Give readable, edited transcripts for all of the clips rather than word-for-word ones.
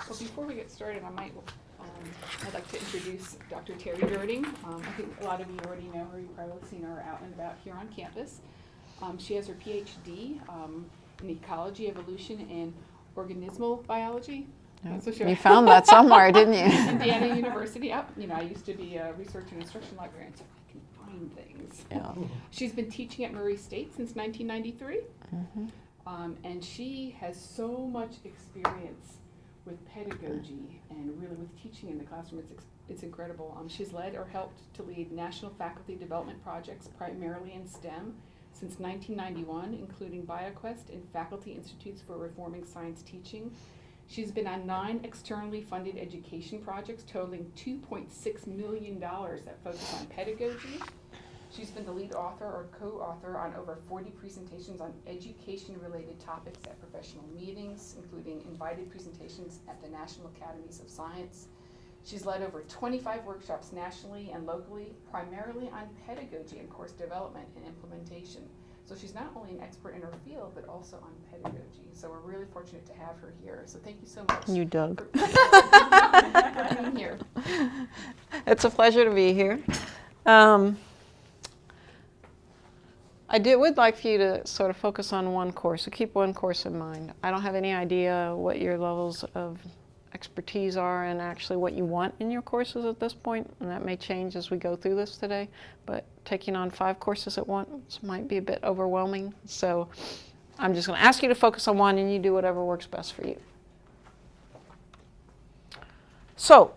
Well, before we get started, I'd like to introduce Dr. Terry Derting. I think a lot of you already know her. You've probably seen her out and about here on campus. She has her PhD in ecology, evolution, and organismal biology. You found that somewhere, didn't you? Indiana University. Yep. I used to be a research and instruction librarian, so I can find things. Yeah. She's been teaching at Murray State since 1993. Mm-hmm. And she has so much experience with pedagogy and really with teaching in the classroom. It's incredible. She's led or helped to lead national faculty development projects primarily in STEM since 1991, including BioQuest and Faculty Institutes for Reforming Science Teaching. She's been on 9 externally funded education projects totaling $2.6 million that focus on pedagogy. She's been the lead author or co-author on over 40 presentations on education-related topics at professional meetings, including invited presentations at the National Academies of Science. She's led over 25 workshops nationally and locally, primarily on pedagogy and course development and implementation. So she's not only an expert in her field, but also on pedagogy. So we're really fortunate to have her here. So thank you so much. You dug. For being here. It's a pleasure to be here. I would like for you to sort of focus on one course, so keep one course in mind. I don't have any idea what your levels of expertise are and actually what you want in your courses at this point, and that may change as we go through this today, but taking on 5 courses at once might be a bit overwhelming, so I'm just going to ask you to focus on one and you do whatever works best for you. So,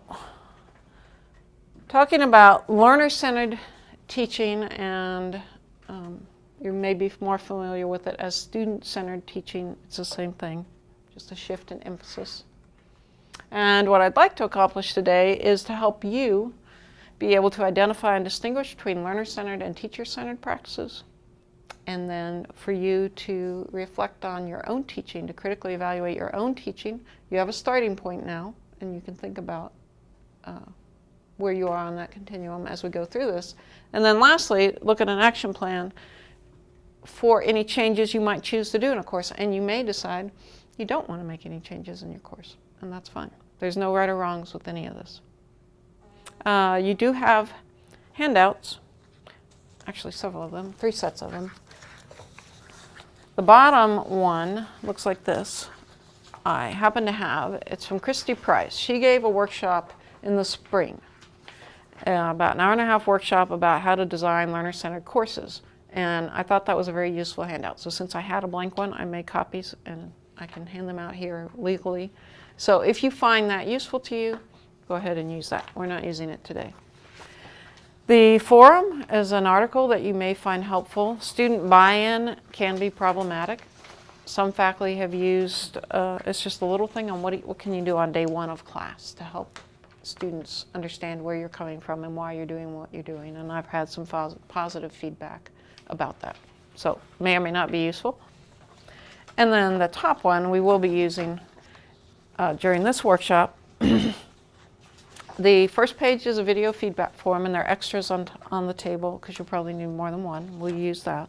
talking about learner-centered teaching, and you may be more familiar with it as student-centered teaching. It's the same thing, just a shift in emphasis. And what I'd like to accomplish today is to help you be able to identify and distinguish between learner-centered and teacher-centered practices, and then for you to reflect on your own teaching, to critically evaluate your own teaching. You have a starting point now, and you can think about where you are on that continuum as we go through this. And then lastly, look at an action plan for any changes you might choose to do in a course, and you may decide you don't want to make any changes in your course, and that's fine. There's no right or wrongs with any of this. You do have handouts, actually several of them, 3 sets of them. The bottom one looks like this. I happen to have, it's from Christy Price. She gave a workshop in the spring, about an hour-and-a-half workshop about how to design learner-centered courses. And I thought that was a very useful handout. So since I had a blank one, I made copies and I can hand them out here legally. So if you find that useful to you, go ahead and use that. We're not using it today. The forum is an article that you may find helpful. Student buy-in can be problematic. Some faculty have used, it's just a little thing on what can you do on day 1 of class to help students understand where you're coming from and why you're doing what you're doing. And I've had some positive feedback about that. So may or may not be useful. And then the top one we will be using during this workshop. The first page is a video feedback form, and there are extras on the table because you'll probably need more than one. We'll use that.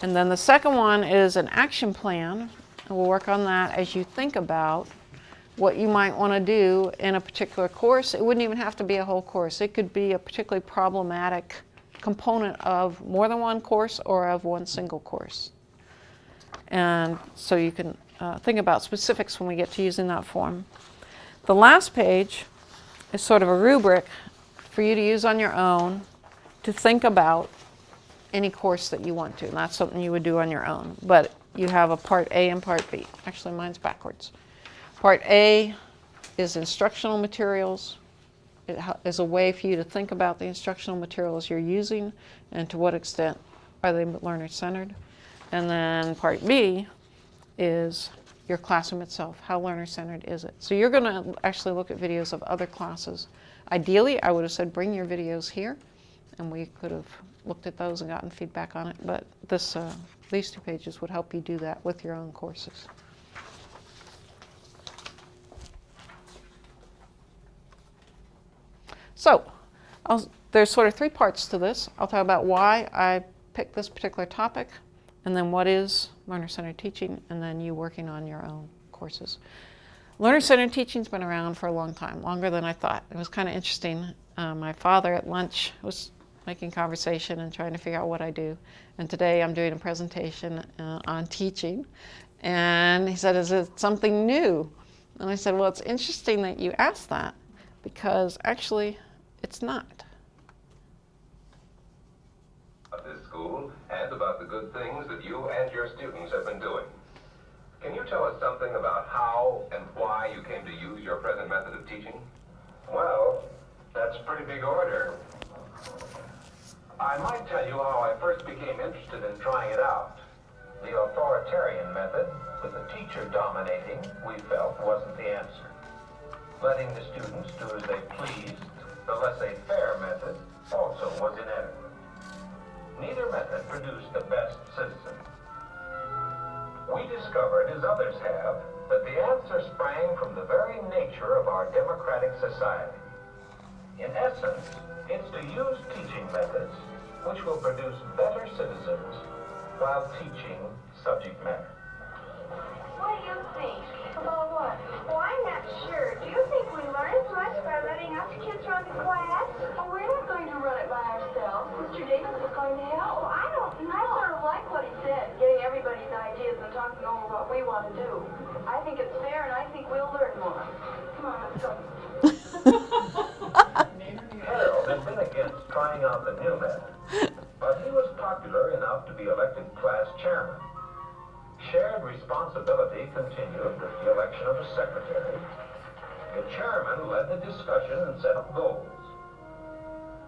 And then the second one is an action plan, and we'll work on that as you think about what you might want to do in a particular course. It wouldn't even have to be a whole course. It could be a particularly problematic component of more than one course or of one single course. And so you can think about specifics when we get to using that form. The last page is sort of a rubric for you to use on your own to think about any course that you want to. And that's something you would do on your own. But you have a part A and part B. Actually, mine's backwards. Part A is instructional materials. It is a way for you to think about the instructional materials you're using and to what extent are they learner-centered. And then part B is your classroom itself. How learner-centered is it? So you're going to actually look at videos of other classes. Ideally, I would have said bring your videos here, and we could have looked at those and gotten feedback on it. But these 2 pages would help you do that with your own courses. So there's sort of 3 parts to this. I'll talk about why I picked this particular topic, and then what is learner-centered teaching, and then you working on your own courses. Learner-centered teaching's been around for a long time, longer than I thought. It was kind of interesting. My father at lunch was making conversation and trying to figure out what I do. And today I'm doing a presentation on teaching. And he said, is it something new? And I said, well, it's interesting that you asked that, because actually it's not. About this school and about the good things that you and your students have been doing. Can you tell us something about how and why you came to use your present method of teaching? Well, that's a pretty big order. I might tell you how I first became interested in trying it out. The authoritarian method, with the teacher dominating, we felt wasn't the answer. Letting the students do as they pleased, the laissez-faire method, also was inadequate. Neither method produced the best citizen. We discovered, as others have, that the answer sprang from the very nature of our democratic society. In essence, it's to use teaching methods which will produce better citizens while teaching subject matter. What do you think? About what? Well, I'm not sure. Do you think we learn as much by letting us kids run the class? Oh, we're not going to run it by ourselves. Mr. Davis is going to help. Well, I don't know. I sort of like what he said, getting everybody's ideas and talking over what we want to do. I think it's fair, and I think we'll learn more. Come on, let's go. Harold had been against trying out the new method, but he was popular enough to be elected class chairman. Shared responsibility continued with the election of a secretary. The chairman led the discussion and set up goals.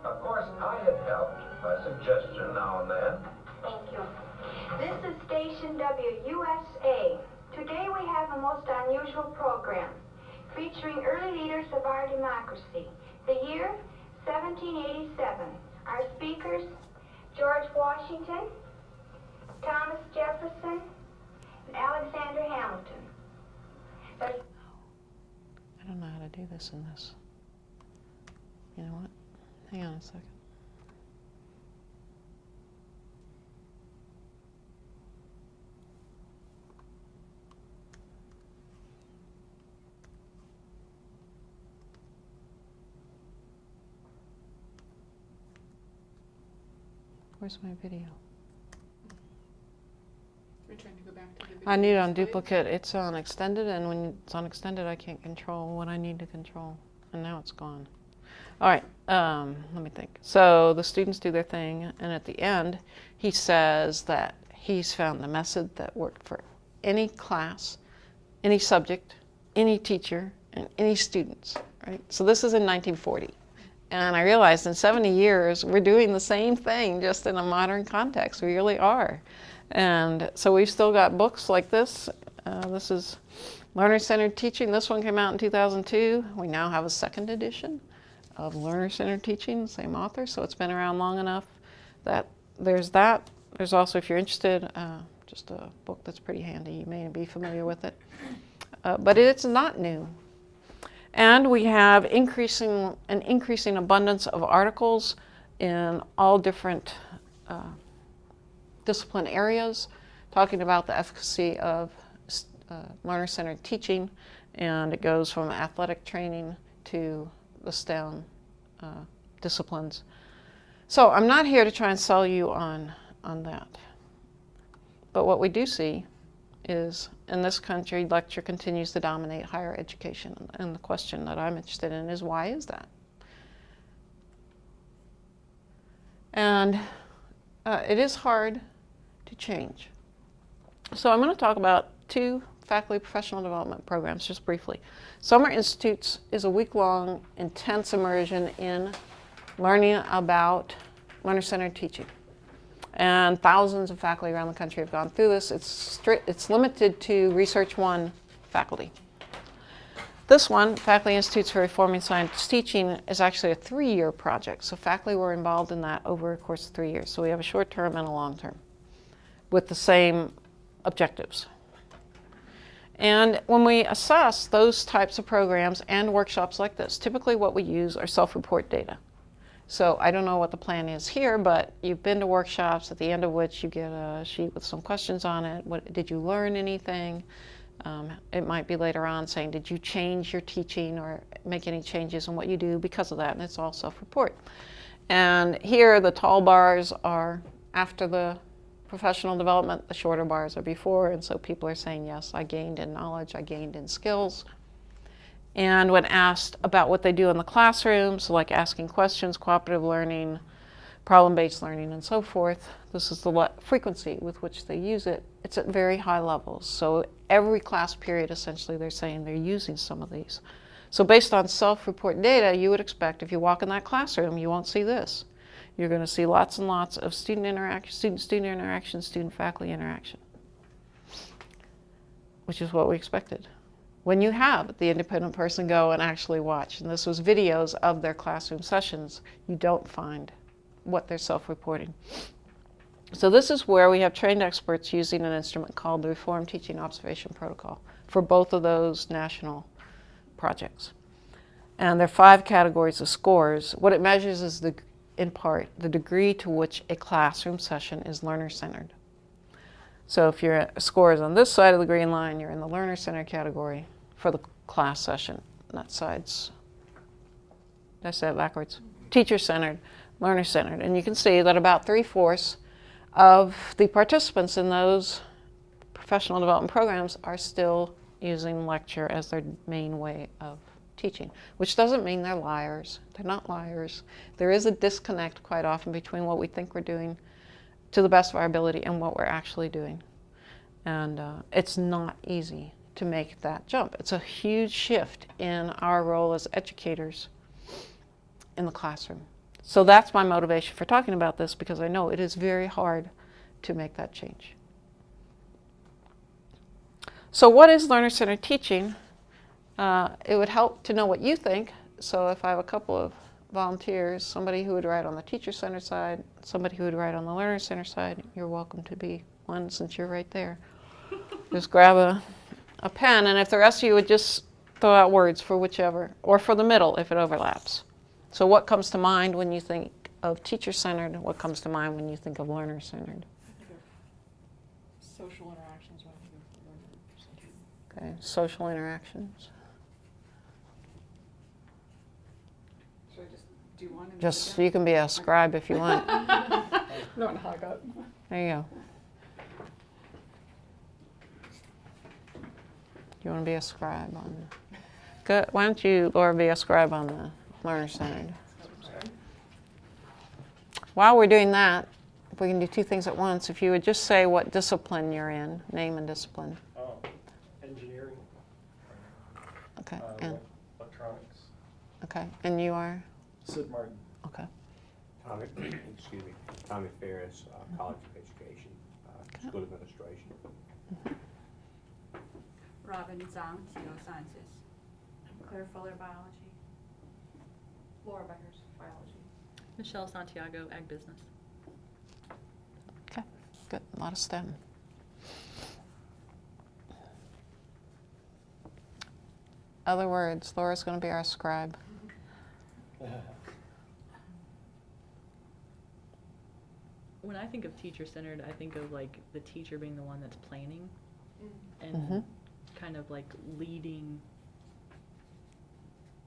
Of course, I had helped by suggestion now and then. Thank you. This is Station WUSA. Today we have a most unusual program featuring early leaders of our democracy. The year, 1787. Our speakers, George Washington, Thomas Jefferson, and Alexander Hamilton. But I don't know how to do this in this. You know what? Hang on a second. Where's my video? We're trying to go back to the video I need it on display. duplicate. It's on extended, and when it's on extended, I can't control what I need to control. And now it's gone. All right, let me think. So the students do their thing, and at the end, he says that he's found the method that worked for any class, any subject, any teacher, and any students, right? So this is in 1940. And I realized in 70 years, we're doing the same thing, just in a modern context. We really are. And so we've still got books like this. This is Learner-Centered Teaching. This one came out in 2002. We now have a second edition of Learner-Centered Teaching, same author, so it's been around long enough that there's that. There's also, if you're interested, just a book that's pretty handy. You may be familiar with it. But it's not new. And we have an increasing abundance of articles in all different discipline areas talking about the efficacy of learner-centered teaching, and it goes from athletic training to the STEM disciplines. So I'm not here to try and sell you on that. But what we do see is, in this country, lecture continues to dominate higher education. And the question that I'm interested in is, why is that? And it is hard to change. So I'm going to talk about two faculty professional development programs, just briefly. Summer Institutes is a week-long, intense immersion in learning about learner-centered teaching. And thousands of faculty around the country have gone through this. It's limited to Research 1 faculty. This one, Faculty Institutes for Reforming Science Teaching, is actually a 3-year project. So faculty were involved in that over a course of 3 years. So we have a short term and a long term with the same objectives. And when we assess those types of programs and workshops like this, typically what we use are self-report data. So I don't know what the plan is here, but you've been to workshops at the end of which you get a sheet with some questions on it. Did you learn anything? It might be later on saying, did you change your teaching or make any changes in what you do because of that? And it's all self-report. And here the tall bars are after the professional development, the shorter bars are before, and so people are saying, yes, I gained in knowledge, I gained in skills. And when asked about what they do in the classroom, so like asking questions, cooperative learning, problem-based learning, and so forth, this is the frequency with which they use it. It's at very high levels. So every class period, essentially, they're saying they're using some of these. So based on self-report data, you would expect if you walk in that classroom, you won't see this. You're going to see lots and lots of student interaction, student-student interaction, student-faculty interaction, which is what we expected. When you have the independent person go and actually watch, and this was videos of their classroom sessions, you don't find what they're self-reporting. So this is where we have trained experts using an instrument called the Reform Teaching Observation Protocol for both of those national projects. And there are 5 categories of scores. What it measures is, in part, the degree to which a classroom session is learner-centered. So if your score is on this side of the green line, you're in the learner-centered category for the class session. And that side's, did I say it backwards? Teacher-centered, learner-centered. And you can see that about 3/4 of the participants in those professional development programs are still using lecture as their main way of teaching, which doesn't mean they're liars. They're not liars. There is a disconnect quite often between what we think we're doing to the best of our ability and what we're actually doing. And it's not easy to make that jump. It's a huge shift in our role as educators in the classroom. So that's my motivation for talking about this, because I know it is very hard to make that change. So what is learner-centered teaching? It would help to know what you think. So if I have a couple of volunteers, somebody who would write on the teacher-centered side, somebody who would write on the learner-centered side, you're welcome to be one since you're right there. Just grab a pen, and if the rest of you would just throw out words for whichever, or for the middle if it overlaps. So what comes to mind when you think of teacher-centered? What comes to mind when you think of learner-centered? Social interactions, right? Okay, social interactions. Should I just do one? And Just, then you can be a scribe if you want. no one hog up. There you go. You want to be a scribe on the... Good. Why don't you, Laura, be a scribe on the learner-centered? While we're doing that, we can do 2 things at once. If you would just say what discipline you're in, name and discipline. Oh, engineering. Okay. And Electronics. okay. And you are? Sid Martin. Okay. Tommy, excuse me, Tommy Ferris, College of Education, School Administration. Robin Zhang, Geosciences. Claire Fuller, Biology. Laura Beckers, Biology. Michelle Santiago, Ag Business. Okay. Good. A lot of STEM. Other words. Laura's going to be our scribe. When I think of teacher-centered, I think of like the teacher being the one that's planning and Mhm. kind of like leading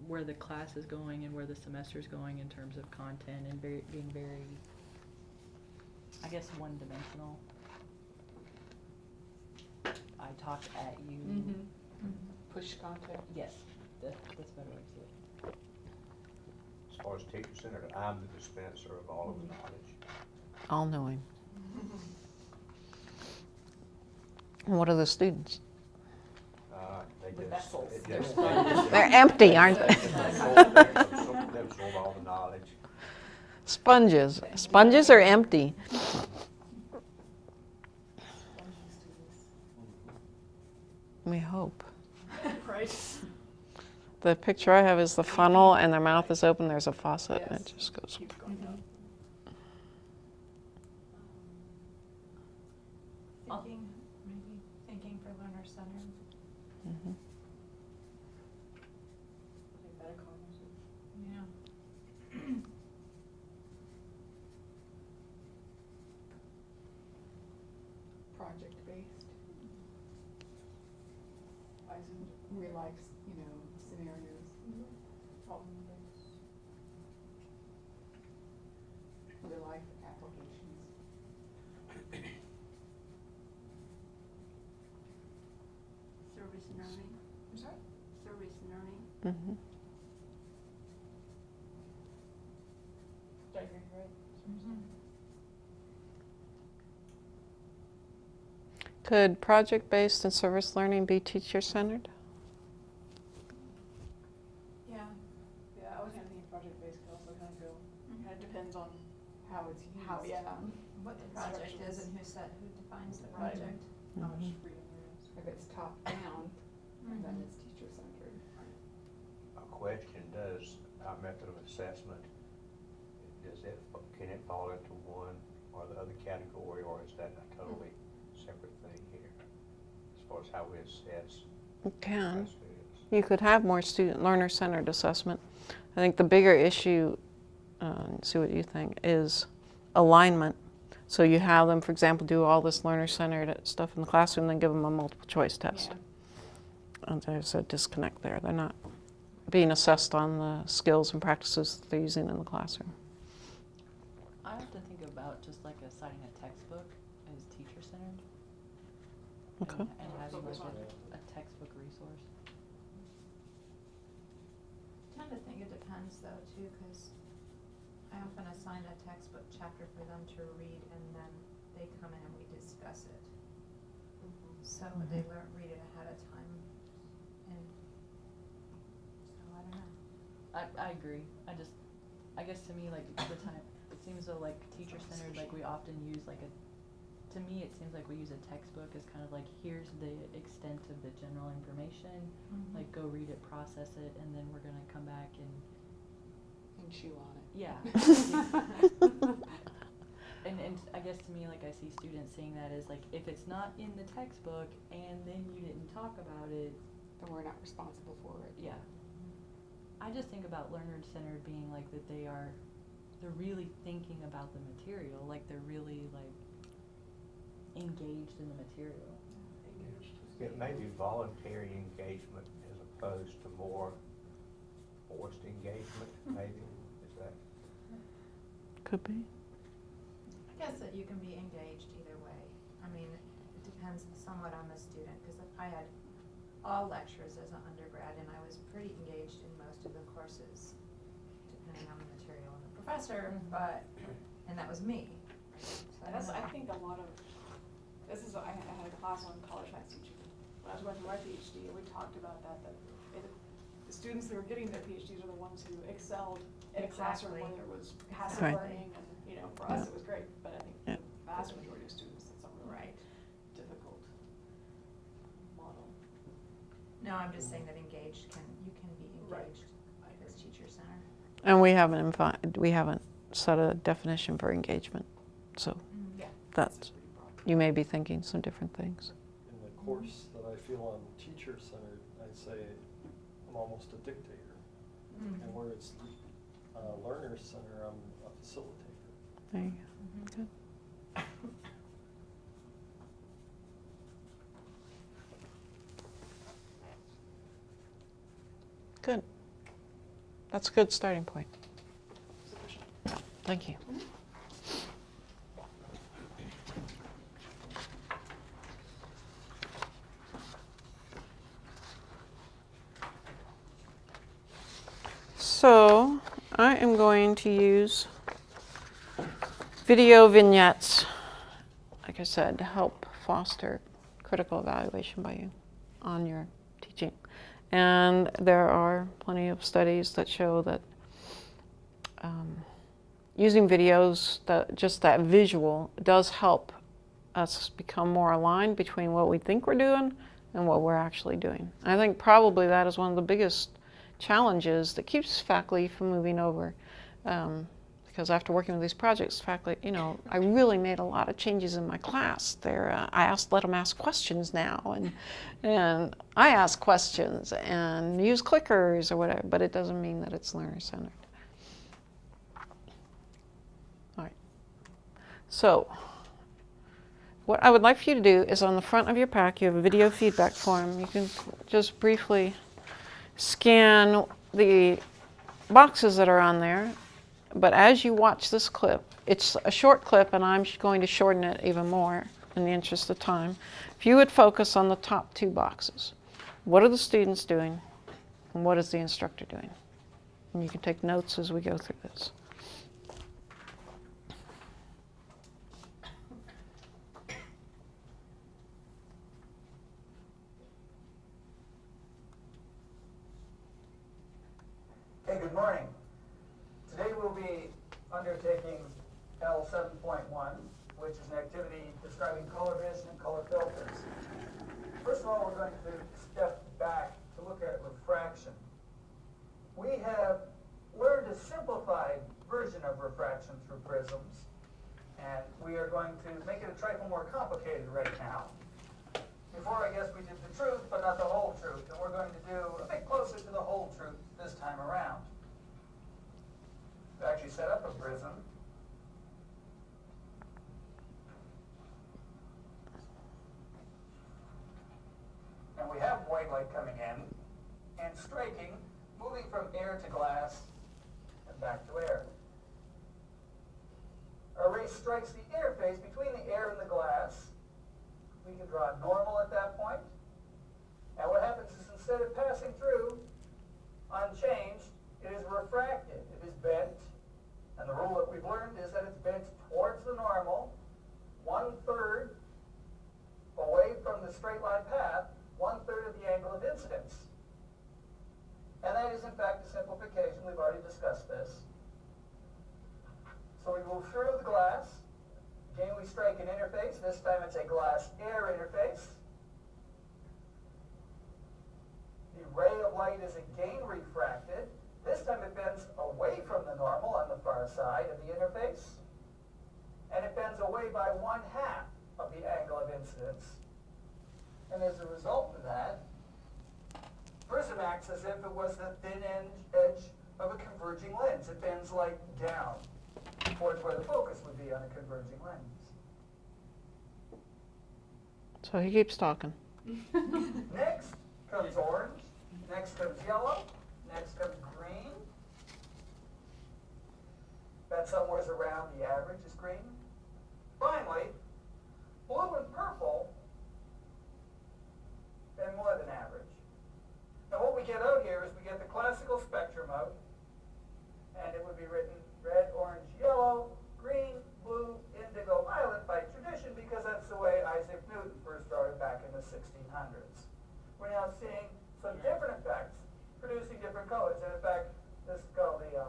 where the class is going and where the semester is going in terms of content, and being very, I guess, one-dimensional. I talk at you. Push content. Yes, that's a better way to say it. As far as teacher-centered, I'm the dispenser of all of the knowledge. All knowing. And what are the students? They The just, vessels. it just, They're empty, aren't they? they absorb all the knowledge. Sponges. Sponges are empty. We hope. Right. The picture I have is the funnel, and their mouth is open. There's a faucet, and it just goes. Keeps going down. Thinking, maybe thinking for learner-centered. Mhm. Yeah. Project-based. utilizing real life, scenarios. Problem-based. Real life applications. Service learning. I'm sorry? Service learning. Mhm. Did I hear you right? Could project-based and service learning be teacher-centered? Yeah. Yeah, I was kind of thinking project-based could also kind of go, kind of depends on how it's used. How, yeah, what the project is and who defines the Right. project. How much Mhm. freedom there is. If it's top-down, then it's teacher-centered. A question, does our method of assessment, can it fall into one or the other category, or is that a totally separate thing here? As far as how we assess It our can. students? You could have more student learner-centered assessment. I think the bigger issue, see what you think, is alignment. So you have them, for example, do all this learner-centered stuff in the classroom, then give them a multiple choice test. Yeah. And there's a disconnect there. They're not being assessed on the skills and practices that they're using in the classroom. I often think about just like citing a textbook as teacher-centered. Okay. And having like a textbook resource. I tend to think it depends though too, because I often assign a textbook chapter for them to read and then they come in and we discuss it. So they read it ahead of time and so I don't know. I agree. I guess to me, like, the time, it seems though like teacher-centered, like we often use like to me it seems like we use a textbook as kind of like, here's the extent of the general information, like go read it, process it, and then we're gonna come back and chew on it. yeah. And I guess to me, like I see students seeing that as like, if it's not in the textbook and then you didn't talk about it, Then we're not responsible for it. yeah. I just think about learner-centered being like that they're really thinking about the material, like they're really like engaged in the material. It may be voluntary engagement as opposed to more forced engagement, maybe, is that? Could be. I guess that you can be engaged either way. I mean, it depends somewhat on the student, because I had all lectures as an undergrad, and I was pretty engaged in most of the courses, depending on the material and the professor, and that was me. So That's, don't I know. think a lot of, I had a class on college math teaching when I was going through my PhD, and we talked about that the students that were getting their PhDs are the ones who excelled in a classroom where there was passive Right. learning, and, for us it was great, but I think Yeah. the vast majority of students, it's a really difficult model. No, I'm just saying that you can be Right. engaged as teacher-centered. And we haven't set a definition for engagement, so Yeah. that's, you may be thinking some different things. In the course that I feel I'm teacher-centered, I'd say I'm almost a dictator. And where it's learner-centered, I'm a facilitator. There you Mhm. go. Good. Good. That's a good starting point. Sufficient. Thank you. So I am going to use video vignettes, like I said, to help foster critical evaluation by you on your teaching. And there are plenty of studies that show that using videos, just that visual, does help us become more aligned between what we think we're doing and what we're actually doing. I think probably that is one of the biggest challenges that keeps faculty from moving over. Because after working with these projects, faculty, I really made a lot of changes in my class. I let them ask questions now, and I ask questions and use clickers or whatever, but it doesn't mean that it's learner-centered. All right. So, What I would like for you to do is on the front of your pack, you have a video feedback form. You can just briefly scan the boxes that are on there. But as you watch this clip, it's a short clip and I'm going to shorten it even more in the interest of time. If you would focus on the top 2 boxes, what are the students doing and what is the instructor doing? And you can take notes as we go through this. Hey, good morning. Today we'll be undertaking L 7.1, which is an activity describing color vision and color filters. First of all, we're going to step back to look at refraction. We have learned a simplified version of refraction through prisms, and we are going to make it a trifle more complicated right now. Before, I guess we did the truth, but not the whole truth, and we're going to do a bit closer to the whole truth this time around. We've actually set up a prism. And we have white light coming in and striking, moving from air to glass and back to air. Our ray strikes the interface between the air and the glass. We can draw normal at that point. And what happens is instead of passing through unchanged, it is refracted. It is bent. And the rule that we've learned is that it's bent towards the normal, 1/3 away from the straight line path, 1/3 of the angle of incidence. And that is in fact a simplification. We've already discussed this. So we move through the glass. Again, we strike an interface. This time it's a glass-air interface. The ray of light is again refracted. This time it bends away from the normal on the far side of the interface. And it bends away by 1/2 of the angle of incidence. And as a result of that, prism acts as if it was the thin edge of a converging lens. It bends light down towards where the focus would be on a converging lens. So he keeps talking. Next comes orange, next comes yellow, next comes green. That somewhere around the average is green. Finally, blue and purple, and more than average. Now what we get out here is we get the classical spectrum out, and it would be written red, orange, yellow, green, blue, indigo, violet by tradition, because that's the way Isaac Newton first started back in the 1600s. We're now seeing some different effects producing different colors, and in fact, this is called the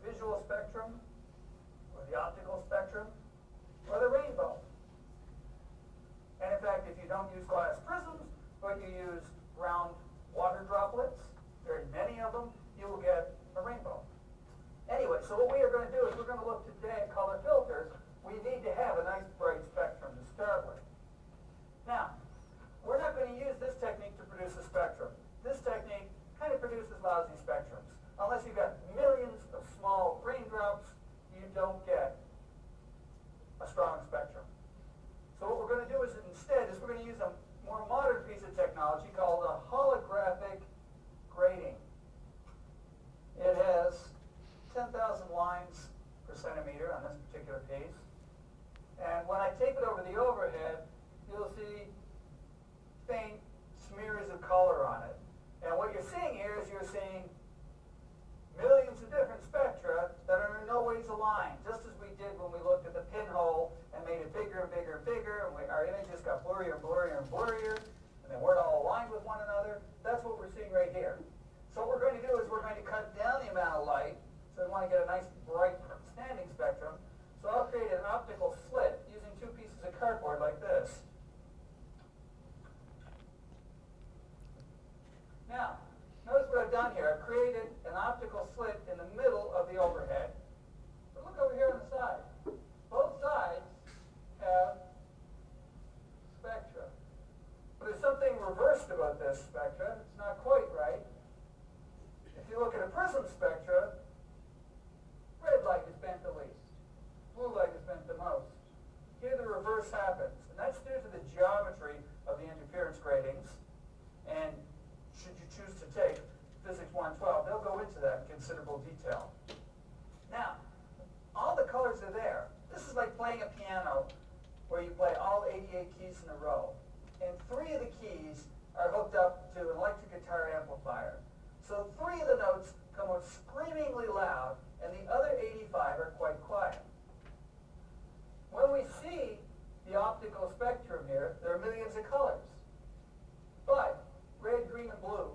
visual spectrum, or the optical spectrum, or the rainbow. And in fact, if you don't use glass prisms, but you use round water droplets, very many of them, you will get a rainbow. Anyway, so what we are going to do is we're going to look today at color filters. We need to have a nice bright spectrum to start with. Now, we're not going to use this technique to produce a spectrum. This technique kind of produces lousy spectrums. Unless you've got millions of small raindrops, you don't get a strong spectrum. So what we're going to do is instead is we're going to use a more modern piece of technology called a holographic grating. It has 10,000 lines per centimeter on this particular piece. And when I tape it over the overhead, you'll see faint smears of color on it. And what you're seeing here is you're seeing millions of different spectra that are in no ways aligned, just as we did when we looked at the pinhole and made it bigger and bigger and bigger, and our images got blurrier and blurrier and blurrier, and they weren't all aligned with one another. That's what we're seeing right here. So what we're going to do is we're going to cut down the amount of light, so we want to get a nice bright standing spectrum. So I'll create an optical slit using 2 pieces of cardboard like this. Now, notice what I've done here. I've created an optical slit in the middle of the overhead. But look over here on the side. Both sides have spectra. guitar amplifier. So 3 of the notes come out screamingly loud, and the other 85 are quite quiet. When we see the optical spectrum here, there are millions of colors. But red, green, and blue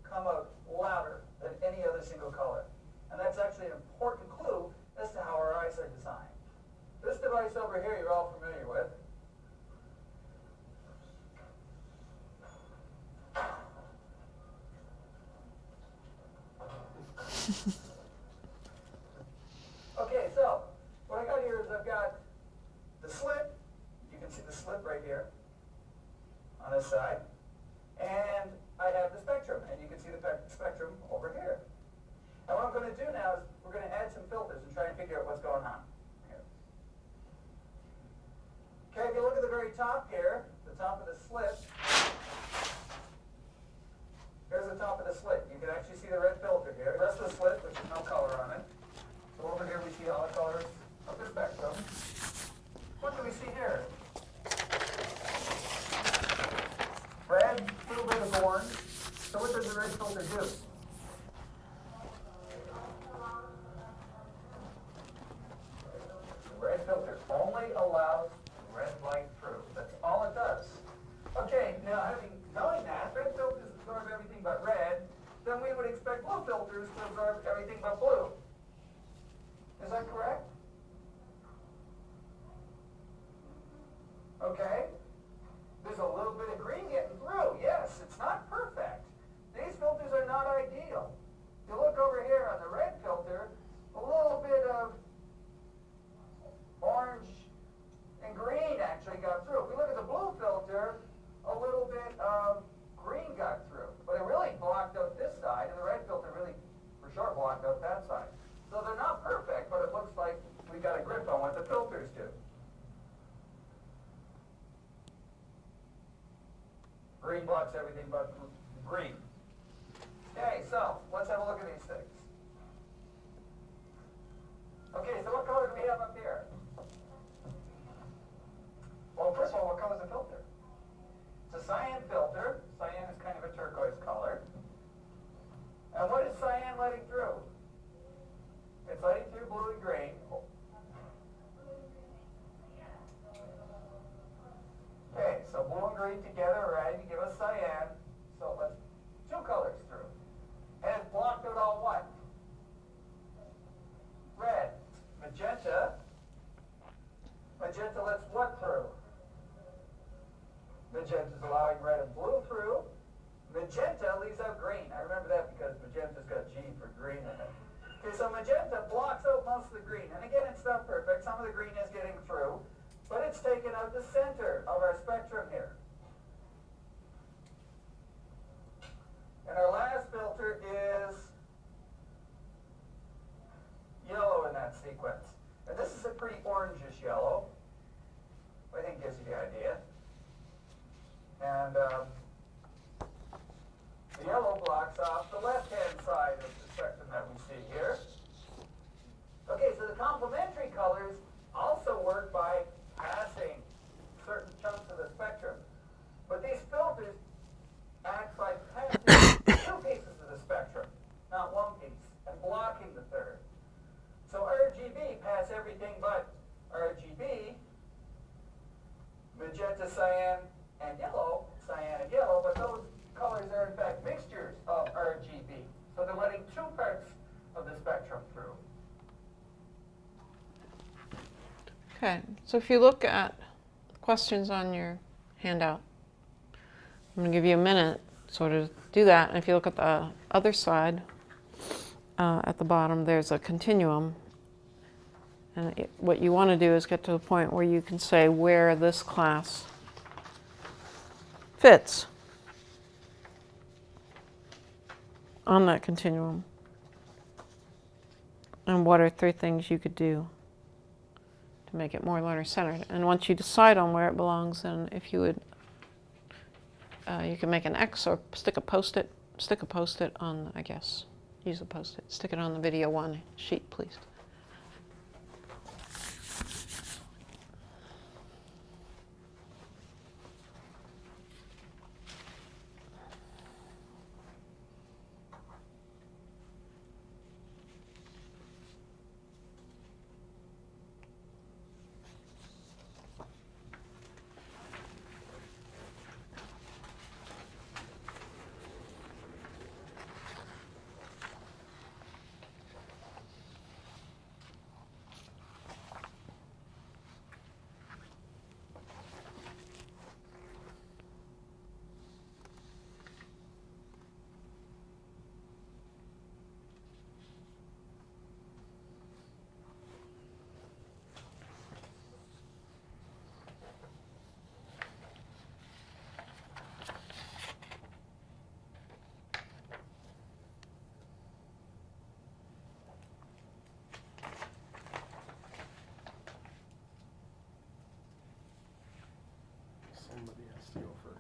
come out louder than any other single color. And that's actually an important clue as to how our eyes are designed. This device over here you're all familiar with. Okay, so what I got here is I've got the slit. You can see the slit right here on this side. And I have the spectrum, and you can see the spectrum over here. And what I'm going to do now is we're going to add some filters and try and figure out what's going on here. Okay, if you look at the very top here, the top of the slit, here's the top of the slit. You can actually see the red filter here. The rest of the slit, which is no color on it. So over here we see all the colors of the spectrum. What do we see here? Red, a little bit of orange. So what does the red filter do? The red filter only allows red light through. That's all it does. Okay, now knowing that, red filters absorb everything but red, then we would expect blue filters to absorb everything but blue. Is that correct? Okay. There's a little bit of green getting through. Yes, it's not perfect. These filters are not ideal. If you look over here on the red filter, a little bit of orange and green actually got through. If we look at the blue filter, a little bit of green got through. But it really blocked out this side, and the red filter really, for sure, blocked out that side. So they're not perfect, but it looks like we got a grip on what the filters do. Green blocks everything but green. Okay, so let's have a look at these things. Okay, so what color do we have up here? Well, first of all, what color is the filter? It's a cyan filter. Cyan is kind of a turquoise color. And what is cyan letting through? It's letting through blue and green. Okay, so blue and green together are ready to give us cyan. So let's 2 colors through. And it's blocked out all what? Red. Magenta. Magenta lets what through? Magenta is allowing red and blue through. Magenta leaves out green. I remember that because magenta's got G for green in it. Okay, so magenta blocks out most of the green. And again, it's not perfect. Some of the green is getting through. But it's taken out the center of our spectrum here. And our last filter is yellow in that sequence. And this is a pretty orangish yellow. I think gives you the idea. And the yellow blocks off the left-hand side of the spectrum that we see here. Okay, so the complementary colors also work by passing certain chunks of the spectrum. But these filters act by passing 2 pieces of the spectrum, not 1 piece, and blocking the third. So RGB pass everything but RGB, magenta, cyan, and yellow, but those colors are in fact mixtures of RGB. So they're letting 2 parts of the spectrum through. Okay, so if you look at questions on your handout, I'm going to give you a minute sort of do that. And if you look at the other side, at the bottom, there's a continuum. And what you want to do is get to a point where you can say where this class fits on that continuum. And what are 3 things you could do to make it more learner-centered. And once you decide on where it belongs, then if you would, you can make an X or stick a Post-it on, I guess, use a Post-it. Stick it on the video 1 sheet, please.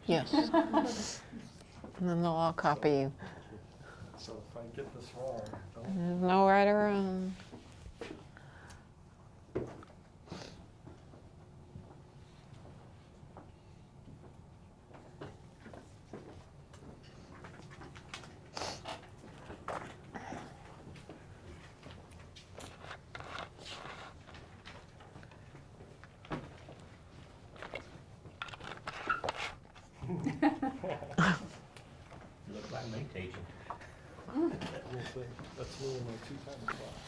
Yes. And then they'll all copy you. So if I get this wrong, don't. There's no right or wrong. You look like me teaching. We'll see. That's me in my 2 times class.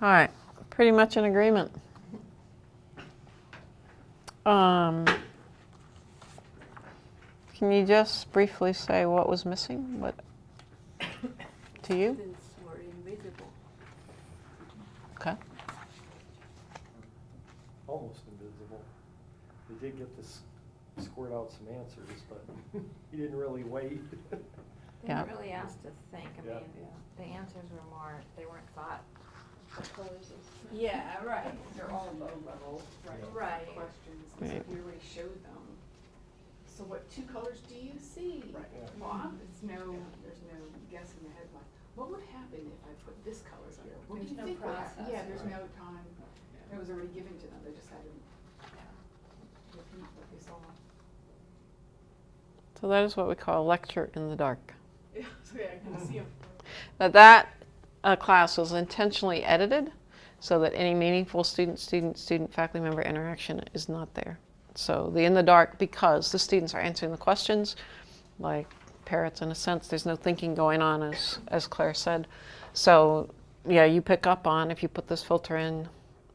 All right, pretty much in agreement. Can you just briefly say what was missing? What to you? Students were invisible. Okay. Almost invisible. They did get to squirt out some answers, but he didn't really wait. They Yeah. weren't really asked to think. I Yeah. mean, the answers were more, they weren't thought. Yeah, right. They're all low level, Right. questions, and so Right. we already showed them. So what 2 colors do you see? Right. Yeah. Well, there's no guess in your head like, what would happen if I put this color here? What do There's you no think would happen? process, Yeah, there's right. no time. It was already given to them, they just had to repeat what they saw. So that is what we call a lecture in the dark. Yeah, so yeah, I can see them. That class was intentionally edited so that any meaningful student, faculty member interaction is not there. So the in the dark, because the students are answering the questions like parrots in a sense, there's no thinking going on, as Claire said. So yeah, you pick up on, if you put this filter in,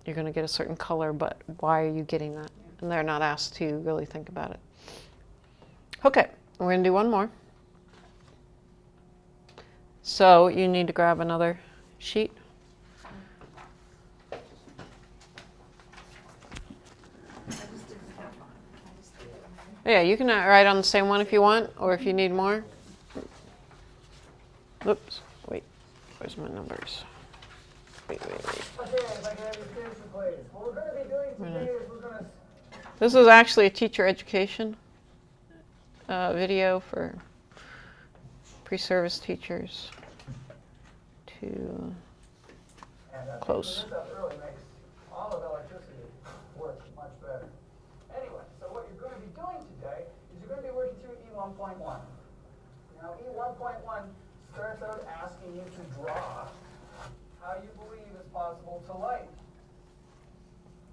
you're going to get a certain color, but why are you getting that? And they're not asked to really think about it. Okay, we're going to do one more. So you need to grab another sheet. Yeah, you can write on the same one if you want, or if you need more. Oops, wait, where's my numbers? Wait. Okay, if I can have your attention, please. What we're going to be doing today is we're going to... This is actually a teacher education video for pre-service teachers to And close. this up really makes all of electricity work much better. Anyway, so what you're going to be doing today is you're going to be working through E1.1. Now, E1.1 starts out asking you to draw how you believe it's possible to light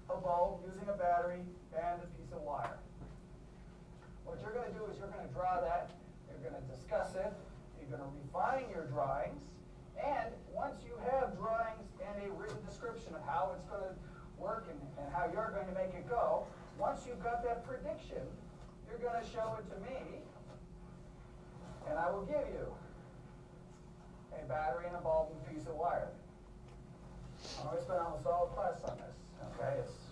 a bulb using a battery and a piece of wire. What you're going to do is you're going to draw that, you're going to discuss it, you're going to refine your drawings, and once you have drawings and a written description of how it's going to work and how you're going to make it go, once you've got that prediction, you're going to show it to me, and I will give you a battery and a bulb and a piece of wire. I'm going to spend almost all class on this, okay? It's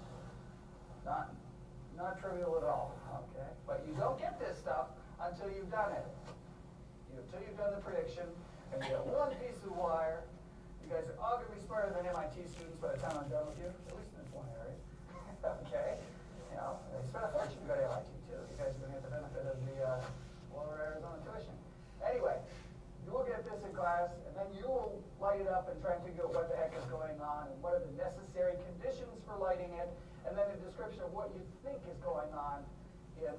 not trivial at all, okay? But you don't get this stuff until you've done it. Until you've done the prediction, and you got one piece of wire. You guys are all going to be smarter than MIT students by the time I'm done with you, at least in this one area, okay? You know, they spend a fortune to go to MIT too. You guys are going to get the benefit of the lower Arizona tuition. Anyway, you will get this in class, and then you will light it up and try and figure out what the heck is going on and what are the necessary conditions for lighting it, and then a description of what you think is going on in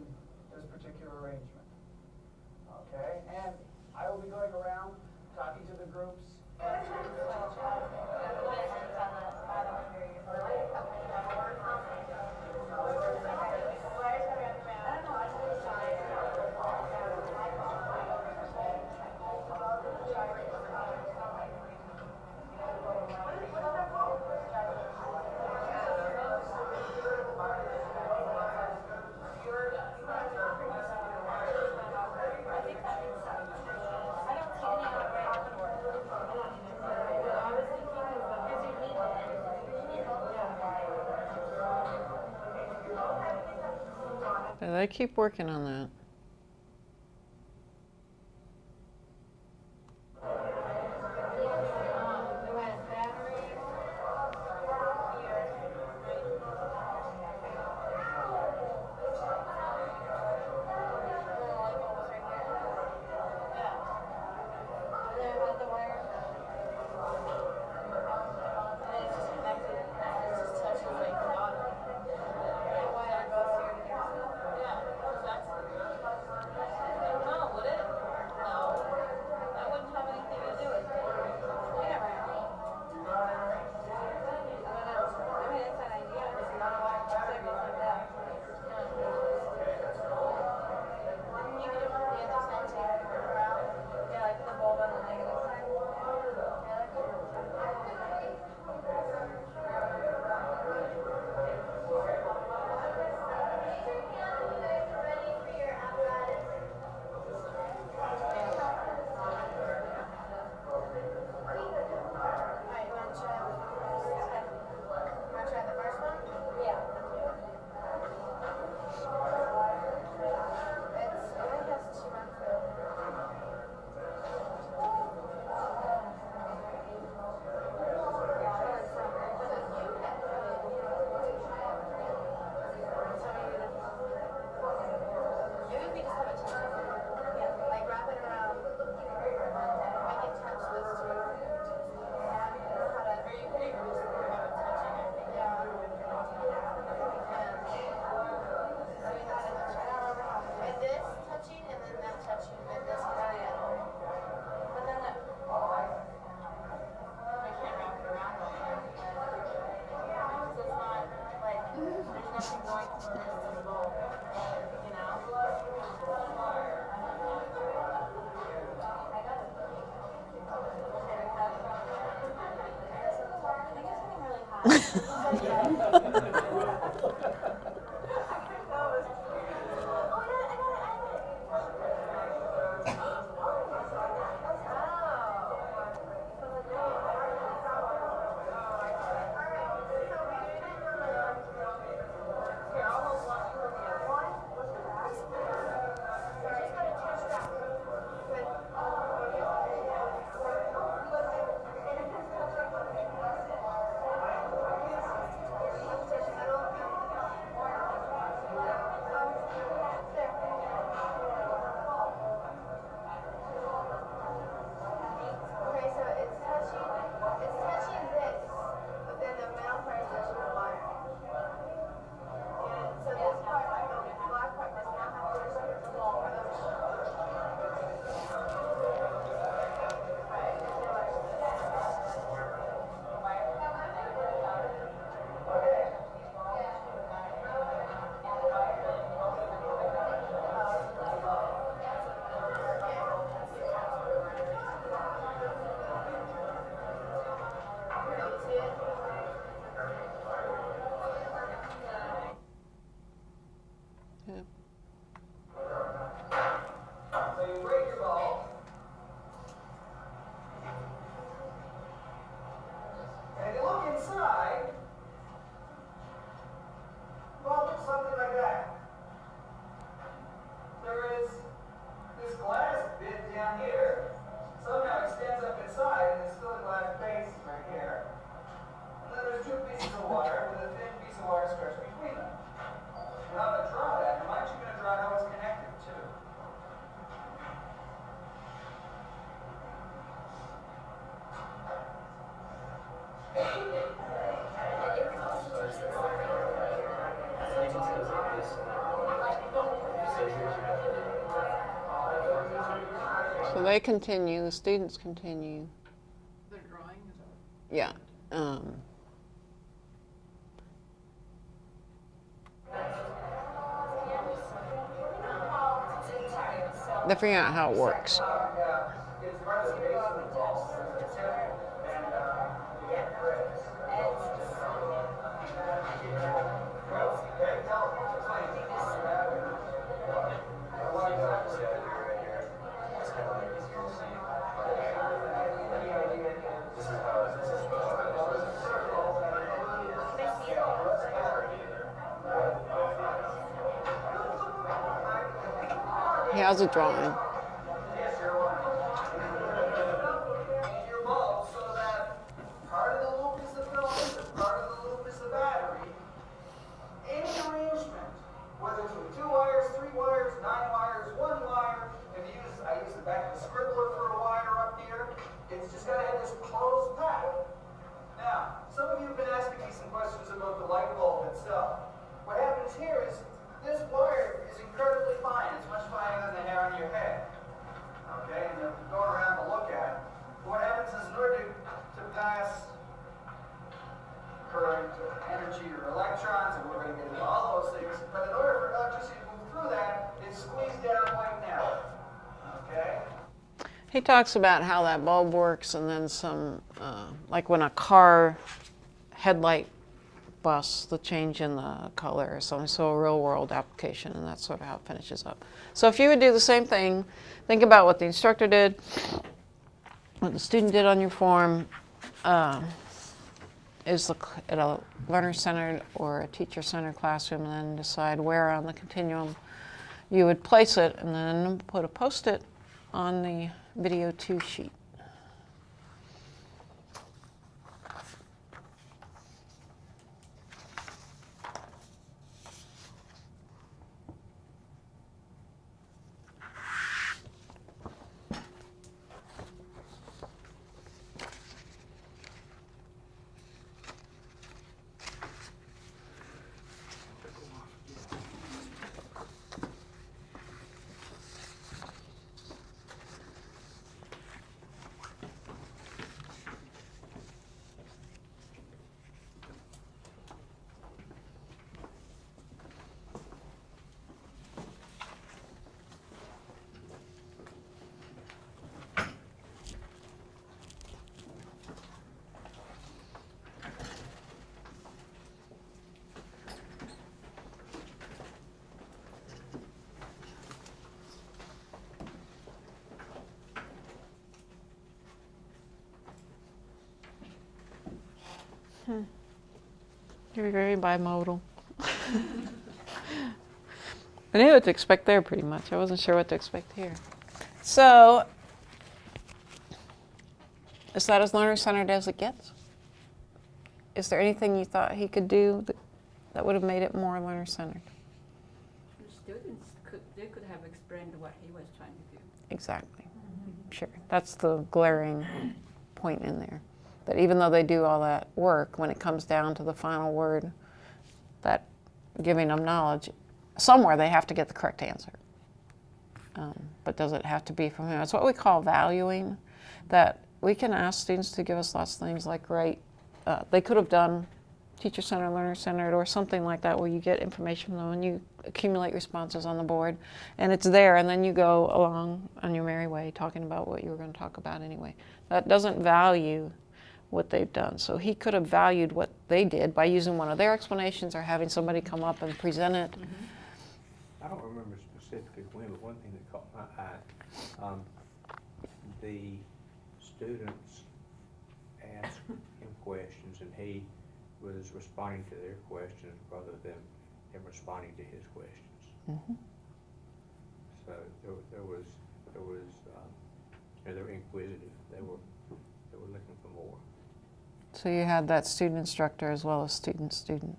this particular arrangement. Okay? And I will be going around talking to the groups. But I keep working on that. So you break your ball, and if you look inside, well, it looks something like that. There is this glass bit down here, somehow extends up inside, and there's still a glass base right here. And then there's two pieces of wire with a thin piece of wire stretched between them. You have to draw that, and aren't you going to draw how it's connected too? So they continue, the students continue. They're drawing, is that? Yeah. They're figuring out how it works. It's part of the base of the ball, and you get threads. Okay, tell them, explain. What exactly? has a drawing. Yes, you're right. And your bulb, so that part of the loop is the filament and part of the loop is the battery. Any arrangement, whether it's with 2 wires, 3 wires, 9 wires, 1 wire, I use the back of the scribbler for a wire up here, it's just got to have this closed path. Now, some of you have been asking me some questions about the light bulb itself. What happens here is this wire is incredibly fine. It's much finer than the hair on your head. Okay, and you're going around to look at it. What happens is in order to pass current or energy or electrons, and we're going to get into all those things, but in order for electricity to move through that, it's squeezed down quite narrow. Okay? He talks about how that bulb works, and then some, like when a car headlight busts, the change in the color or something, so a real world application, and that's sort of how it finishes up. So if you would do the same thing, think about what the instructor did, what the student did on your form, is it a learner-centered or a teacher-centered classroom, and then decide where on the continuum you would place it, and then put a post-it on the video 2 sheet. You're very bimodal. I knew what to expect there pretty much. I wasn't sure what to expect here. So, is that as learner-centered as it gets? Is there anything you thought he could do that would have made it more learner-centered? The students could have explained what he was trying to do. Exactly. Sure. That's the glaring point in there. That even though they do all that work, when it comes down to the final word, that giving them knowledge, somewhere they have to get the correct answer. But does it have to be from him? It's what we call valuing, that we can ask students to give us lots of things like they could have done teacher-centered, learner-centered, or something like that, where you get information from them and you accumulate responses on the board, and it's there, and then you go along on your merry way talking about what you were going to talk about anyway. That doesn't value what they've done. So he could have valued what they did by using one of their explanations or having somebody come up and present it. I don't remember specifically when, but one thing that caught my eye, the students asked him questions and he was responding to their questions rather than him responding to his questions. Mm-hmm. So they were inquisitive. They were looking for more. So you had that student instructor as well as student-student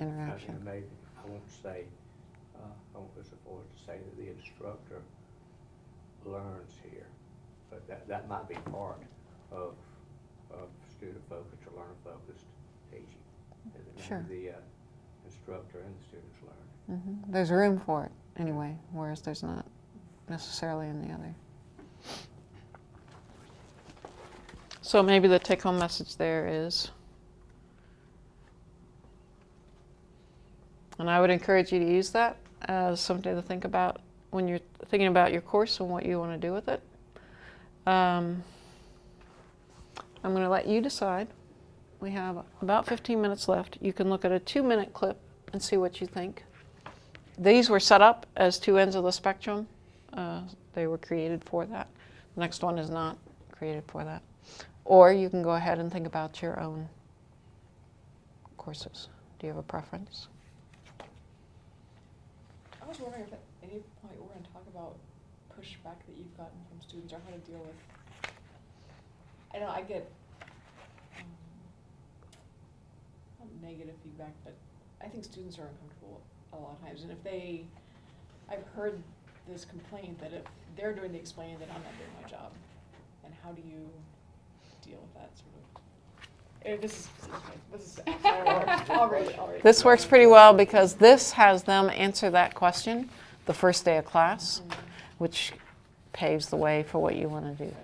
interaction. And maybe, I won't go so far as to say that the instructor learns here, but that might be part of student-focused or learner-focused teaching. Sure. The instructor and the students learn. Mm-hmm. There's room for it anyway, whereas there's not necessarily in the other. So maybe the take-home message there is, and I would encourage you to use that as something to think about when you're thinking about your course and what you want to do with it. I'm going to let you decide. We have about 15 minutes left. You can look at a 2-minute clip and see what you think. These were set up as 2 ends of the spectrum. They were created for that. The next one is not created for that. Or you can go ahead and think about your own courses. Do you have a preference? I was wondering if at any point we're going to talk about pushback that you've gotten from students, or how to deal with? I know I get not negative feedback, but I think students are uncomfortable a lot of times, and I've heard this complaint that if they're doing the explaining, that I'm not doing my job, and how do you deal with that sort of? This is. I'll read it. This works pretty well because this has them answer that question the first day of class, which paves the way for what you want to do.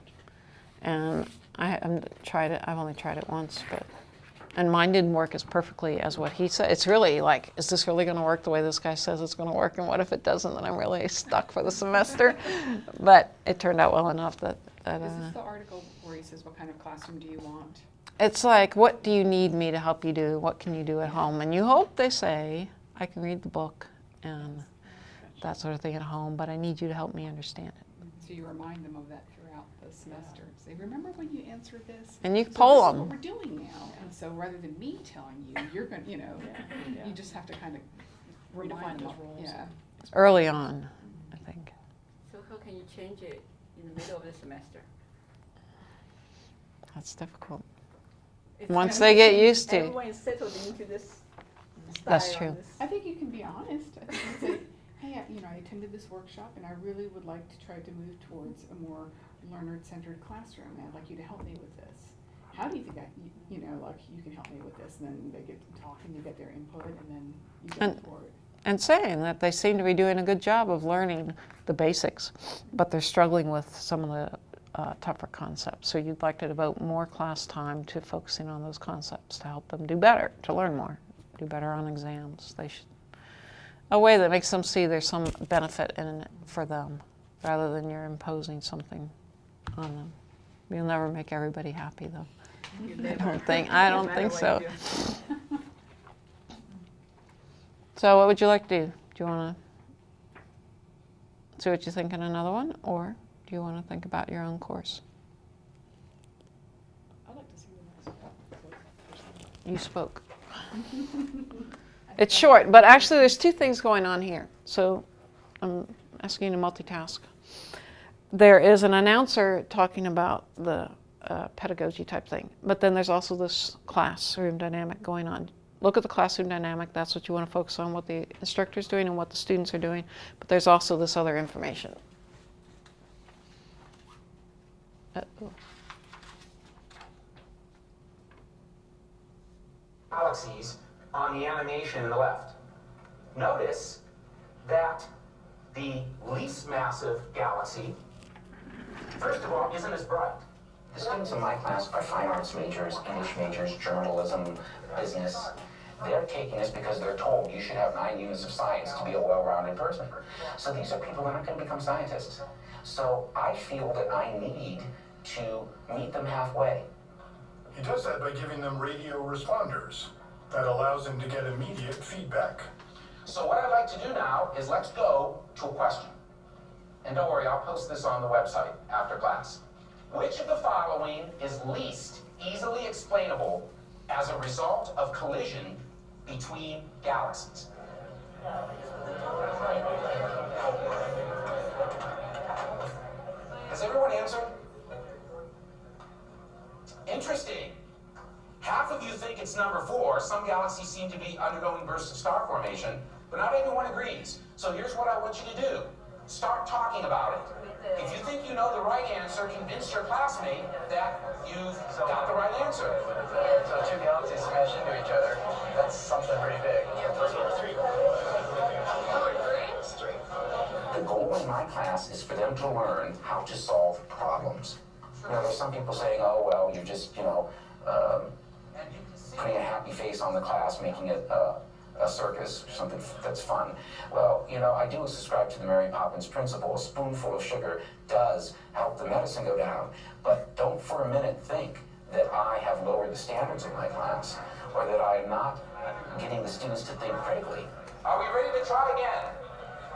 And I've only tried it once, and mine didn't work as perfectly as what he said. It's really like, is this really going to work the way this guy says it's going to work? And what if it doesn't? Then I'm really stuck for the semester. But it turned out well enough that Is this the article where he says, what kind of classroom do you want? it's like, what do you need me to help you do? What can you do at home? And you hope they say, I can read the book and that sort of thing at home, but I need you to help me understand it. So you remind them of that throughout the semester. Say, remember when you answered this? And you So poll this is them. what we're doing now. And so rather than me telling you, you're going to, you just have to kind of Redefine remind them. those roles. Yeah. Early on, I think. So how can you change it in the middle of the semester? That's difficult. It's Once kind they of get getting used to. Everyone is settled into this That's style, true. this- I think you can be honest. I think you say, hey, I attended this workshop and I really would like to try to move towards a more learner-centered classroom. And I'd like you to help me with this. How do you think you can help me with this? And then they get to talk and you get their input and then you go forward. And saying that they seem to be doing a good job of learning the basics, but they're struggling with some of the tougher concepts. So you'd like to devote more class time to focusing on those concepts to help them do better, to learn more, do better on exams. They should, a way that makes them see there's some benefit in it for them, rather than you're imposing something on them. You'll never make everybody happy, though. I don't think so. So what would you like to do? Do you want to see what you think in another one, or do you want to think about your own course? I'd like to see the next. You spoke. It's short, but actually there's two things going on here. So I'm asking you to multitask. There is an announcer talking about the pedagogy type thing, but then there's also this classroom dynamic going on. Look at the classroom dynamic. That's what you want to focus on, what the instructor's doing and what the students are doing. But there's also this other information. Galaxies on the animation in the left. Notice that the least massive galaxy, first of all, isn't as bright. The students in my class are fine arts majors, English majors, journalism, business. They're taking this because they're told you should have 9 units of science to be a well-rounded person. So these are people that aren't going to become scientists. So I feel that I need to meet them halfway. He does that by giving them radio responders. That allows him to get immediate feedback. So what I'd like to do now is let's go to a question. And don't worry, I'll post this on the website after class. Which of the following is least easily explainable as a result of collision between galaxies? Has everyone answered? Interesting. Half of you think it's number 4. Some galaxies seem to be undergoing bursts of star formation, but not everyone agrees. So here's what I want you to do. Start talking about it. If you think you know the right answer, convince your classmate that you've got the right answer. So 2 galaxies smash into each other. That's something pretty big. The goal in my class is for them to learn how to solve problems. You know, there's some people saying, oh, well, you're just, putting a happy face on the class, making it a circus, or something that's fun. Well, I do subscribe to the Mary Poppins principle. A spoonful of sugar does help the medicine go down. But don't for a minute think that I have lowered the standards of my class, or that I am not getting the students to think critically. Are we ready to try again?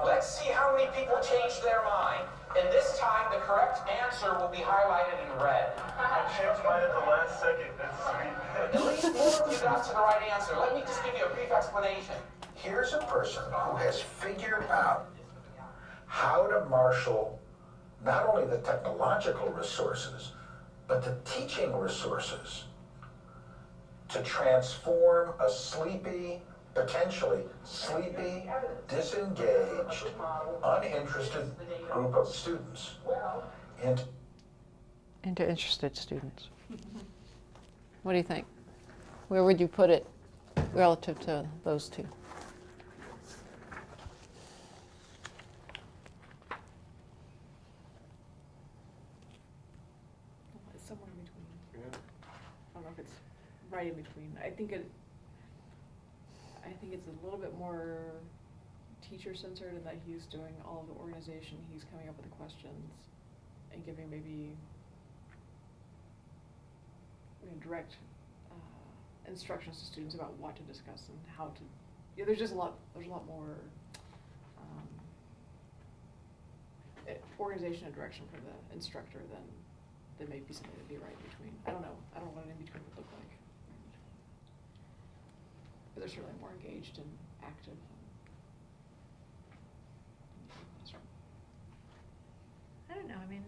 Let's see how many people changed their mind. And this time, the correct answer will be highlighted in red. I changed mine at the last second. That's sweet. At least more of you got to the right answer. Let me just give you a brief explanation. Here's a person who has figured out how to marshal not only the technological resources, but the teaching resources to transform a sleepy, potentially sleepy, disengaged, uninterested group of students into interested students. What do you think? Where would you put it relative to those two? It's somewhere in between. I don't know if it's right in between. I think it's a little bit more teacher-centered in that he's doing all of the organization, he's coming up with the questions and giving maybe direct instructions to students about what to discuss and how to. Yeah, there's a lot more organization and direction from the instructor than maybe something to be right in between. I don't know what an in between would look like. But they're certainly more engaged and active. I don't know, I mean,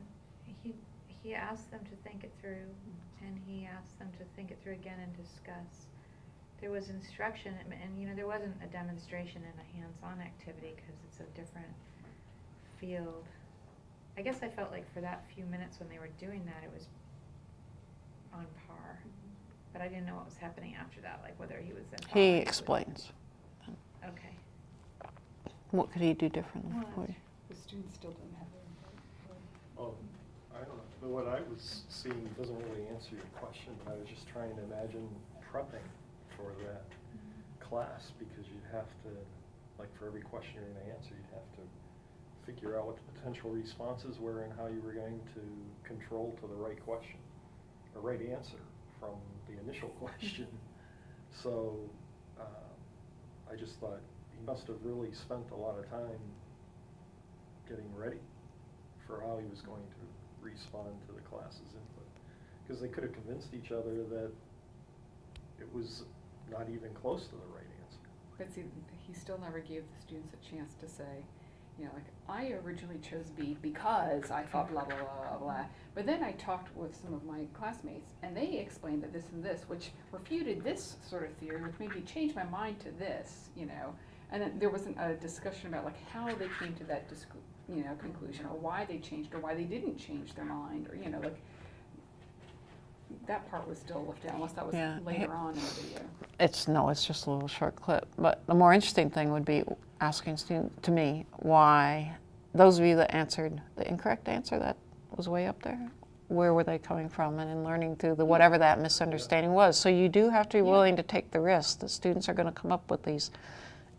he asked them to think it through, and he asked them to think it through again and discuss. There was instruction, and there wasn't a demonstration and a hands-on activity because it's a different field. I guess I felt like for that few minutes when they were doing that, it was on par. But I didn't know what was happening after that, like whether he was then. He explains. Okay. What could he do differently for you? The students still don't have their input. Oh, I don't know. But what I was seeing doesn't really answer your question, but I was just trying to imagine prepping for that class, because you'd have to, like for every question you're going to answer, you'd have to figure out what the potential responses were and how you were going to control to the right question, or right answer from the initial question. So I just thought he must have really spent a lot of time getting ready for how he was going to respond to the class's input. Because they could have convinced each other that it was not even close to the right answer. But see, he still never gave the students a chance to say, like, I originally chose B because I thought blah, blah, blah, blah. But then I talked with some of my classmates, and they explained that this and this, which refuted this sort of theory, which made me change my mind to this, And then there wasn't a discussion about, like, how they came to that conclusion, or why they changed, or why they didn't change their mind, or, like, that part was still left out, unless that was later on in the video. It's just a little short clip. But the more interesting thing would be asking students, to me, why those of you that answered the incorrect answer that was way up there, where were they coming from, and in learning through the whatever that misunderstanding was. So you do have to be willing to take the risk that students are going to come up with these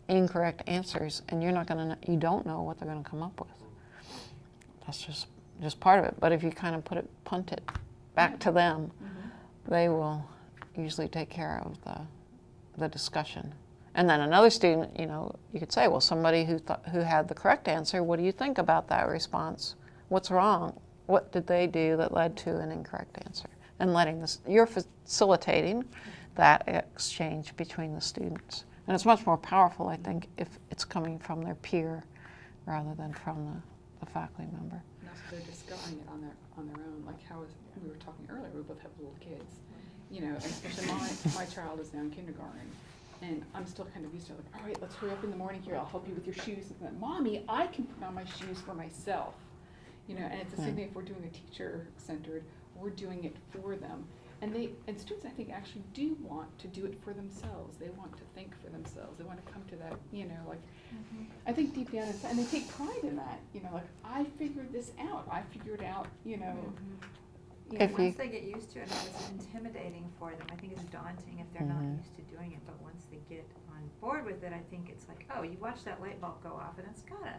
incorrect answers, and you don't know what they're going to come up with. That's just part of it. But if you kind of punt it back to them, they will usually take care of the discussion. And then another student, you could say, well, somebody who had the correct answer, what do you think about that response? What's wrong? What did they do that led to an incorrect answer? And you're facilitating that exchange between the students. And it's much more powerful, I think, if it's coming from their peer rather than from the faculty member. And also they're discovering it on their own, like we were talking earlier, we both have little kids, especially my child is now in kindergarten, and I'm still kind of used to, like, all right, let's hurry up in the morning here, I'll help you with your shoes. And then, Mommy, I can put on my shoes for myself. And it's the same thing if we're doing a teacher-centered, we're doing it for them. And students, I think, actually do want to do it for themselves. They want to think for themselves. They want to come to that, I think deep down inside, and they take pride in that, like, I figured this out. I figured out, Once they get used to it, it's intimidating for them. I think it's daunting if they're not used to doing it. But once they get on board with it, I think it's like, oh, you watch that light bulb go off, and it's gotta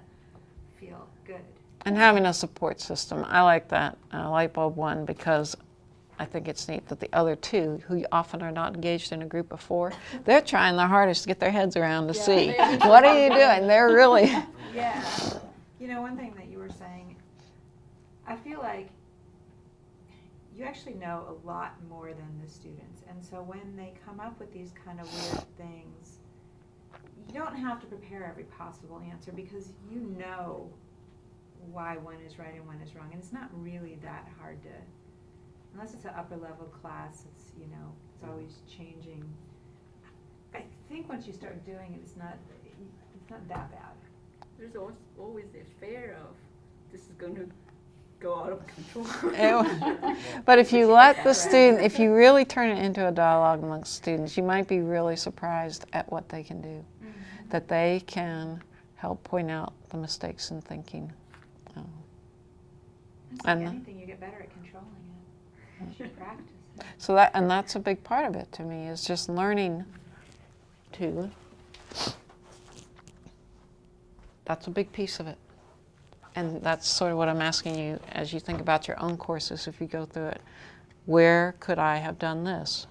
feel good. And having a support system, I like that light bulb one, because I think it's neat that the other two, who often are not engaged in a group of 4, they're trying their hardest to get their heads around to see, what are you doing? They're really... Yeah. One thing that you were saying, I feel like you actually know a lot more than the students. And so when they come up with these kind of weird things, you don't have to prepare every possible answer, because you know why one is right and one is wrong. And it's not really that hard to, unless it's an upper level class, it's, you know, it's always changing. I think once you start doing it, it's not that bad. There's always the fear of this is going to go out of control. But if you let the student, if you really turn it into a dialogue amongst students, you might be really surprised at what they can do. Mm-hmm. That they can help point out the mistakes in thinking. It's And like anything, you get better at controlling it as you practice it. so that's a big part of it to me, is just learning to. That's a big piece of it. And that's sort of what I'm asking you as you think about your own courses, if you go through it. Where could I have done this?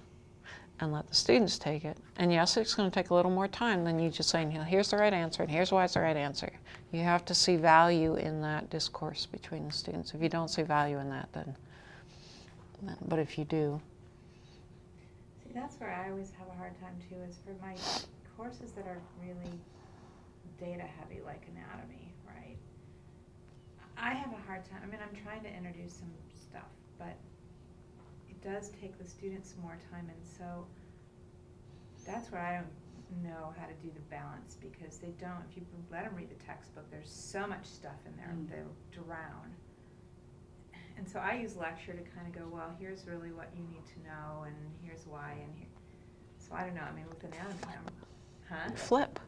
And let the students take it. And yes, it's going to take a little more time than you just saying, here's the right answer and here's why it's the right answer. You have to see value in that discourse between the students. If you don't see value in that, then but if you do. See, that's where I always have a hard time too, is for my courses that are really data heavy, like anatomy, right? I have a hard time, I mean, I'm trying to introduce some stuff, but it does take the students more time, and so that's where I don't know how to do the balance, because they don't, if you let them read the textbook, there's so much stuff in there, they'll drown. And so I use lecture to kind of go, well, here's really what you need to know, and here's why, and here. So I don't know, I mean, with anatomy, Flip.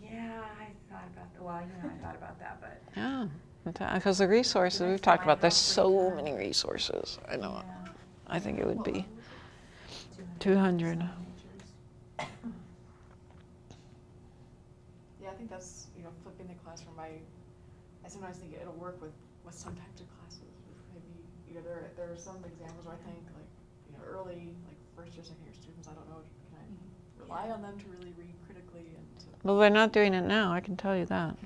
Yeah, I thought about that. Well, you know, I thought about that, but. Yeah, because the resources we've talked about, there's so many resources. I know. Yeah. I think it would be 200. Yeah, I think that's, you know, flipping the classroom. I sometimes think it'll work with some types of classes. Maybe, you know, there are some examples where I think, like, you know, early, like first or second year students, I don't know, can I rely on them to really read critically and to. Well, they're not doing it now, I can tell you that.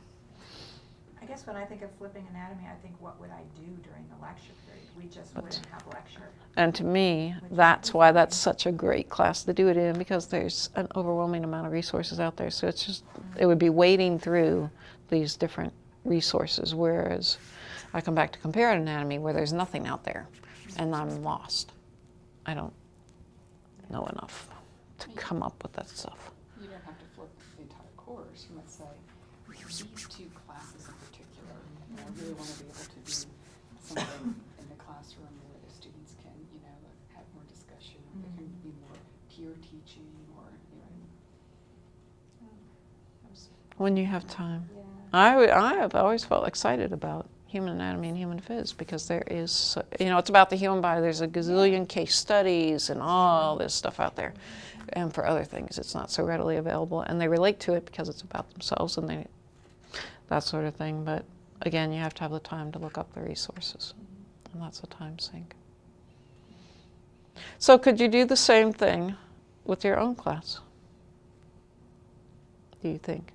I guess when I think of flipping anatomy, I think, what would I do during the lecture period? We just wouldn't have lecture. And to me, that's why that's such a great class to do it in, because there's an overwhelming amount of resources out there. So it's just, it would be wading through these different resources, whereas I come back to comparative anatomy where there's nothing out there and I'm lost. I don't know enough to come up with that stuff. You don't have to flip the entire course. You might say, these two classes in particular, you know, I really want to be able to do something in the classroom where the students can, you know, have more discussion. There can be more peer teaching, or, you know. When you have time. Yeah. I have always felt excited about human anatomy and human phys, because there is, you know, it's about the human body. There's a gazillion case studies and all this stuff out there. And for other things, it's not so readily available. And they relate to it because it's about themselves and that sort of thing. But again, you have to have the time to look up the resources. And that's a time sink. So could you do the same thing with your own class? Do you think?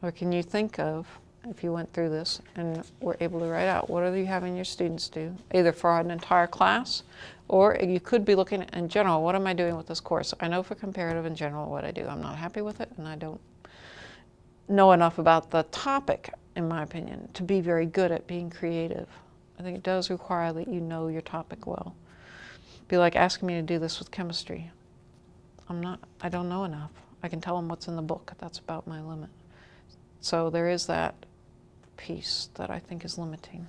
Or can you think of, if you went through this and were able to write out, what are you having your students do, either for an entire class, or you could be looking at, in general, what am I doing with this course? I know for comparative in general what I do. I'm not happy with it, and I don't know enough about the topic, in my opinion, to be very good at being creative. I think it does require that you know your topic well. It'd be like asking me to do this with chemistry. I don't know enough. I can tell them what's in the book. That's about my limit. So there is that piece that I think is limiting.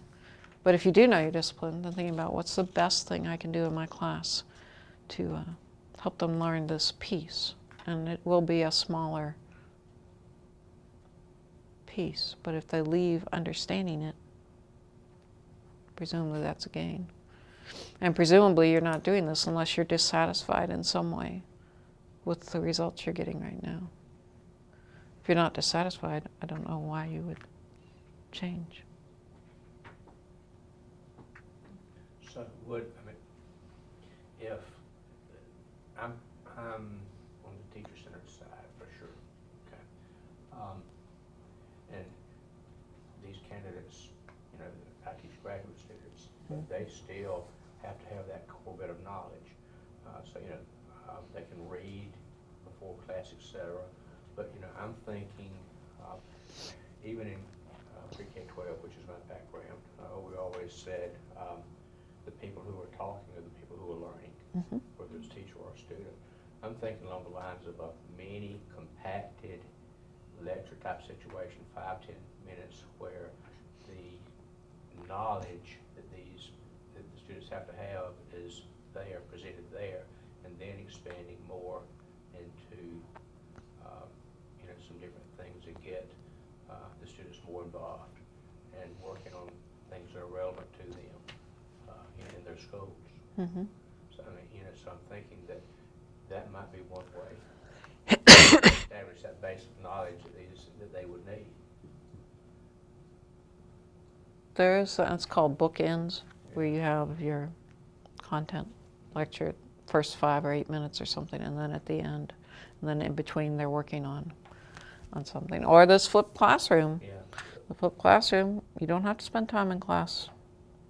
But if you do know your discipline, then thinking about what's the best thing I can do in my class to help them learn this piece. And it will be a smaller piece, but if they leave understanding it, presumably that's a gain. And presumably you're not doing this unless you're dissatisfied in some way with the results you're getting right now. If you're not dissatisfied, I don't know why you would change. So if I'm on the teacher-centered side for sure, okay, and these candidates, you know, I teach graduate students, but they still have to have that core bit of knowledge. So you know, they can read before class, etc. But you know, I'm thinking Even in pre-K-12, which is my background, we always said the people who are talking are the people who are learning, whether it's teacher or student. I'm thinking along the lines of a mini compacted lecture type situation, 5-10 minutes, where the knowledge that the students have to have is there, presented there, and then expanding more into some different things that get the students more involved and working on things that are relevant to them in their schools. So I mean, so I'm thinking that might be one way to establish that basic knowledge that they would need. It's called bookends, where you have your content lecture, first 5 or 8 minutes or something, and then at the end, and then in between they're working on something. Or this flipped classroom. Yeah. The flipped classroom, you don't have to spend time in class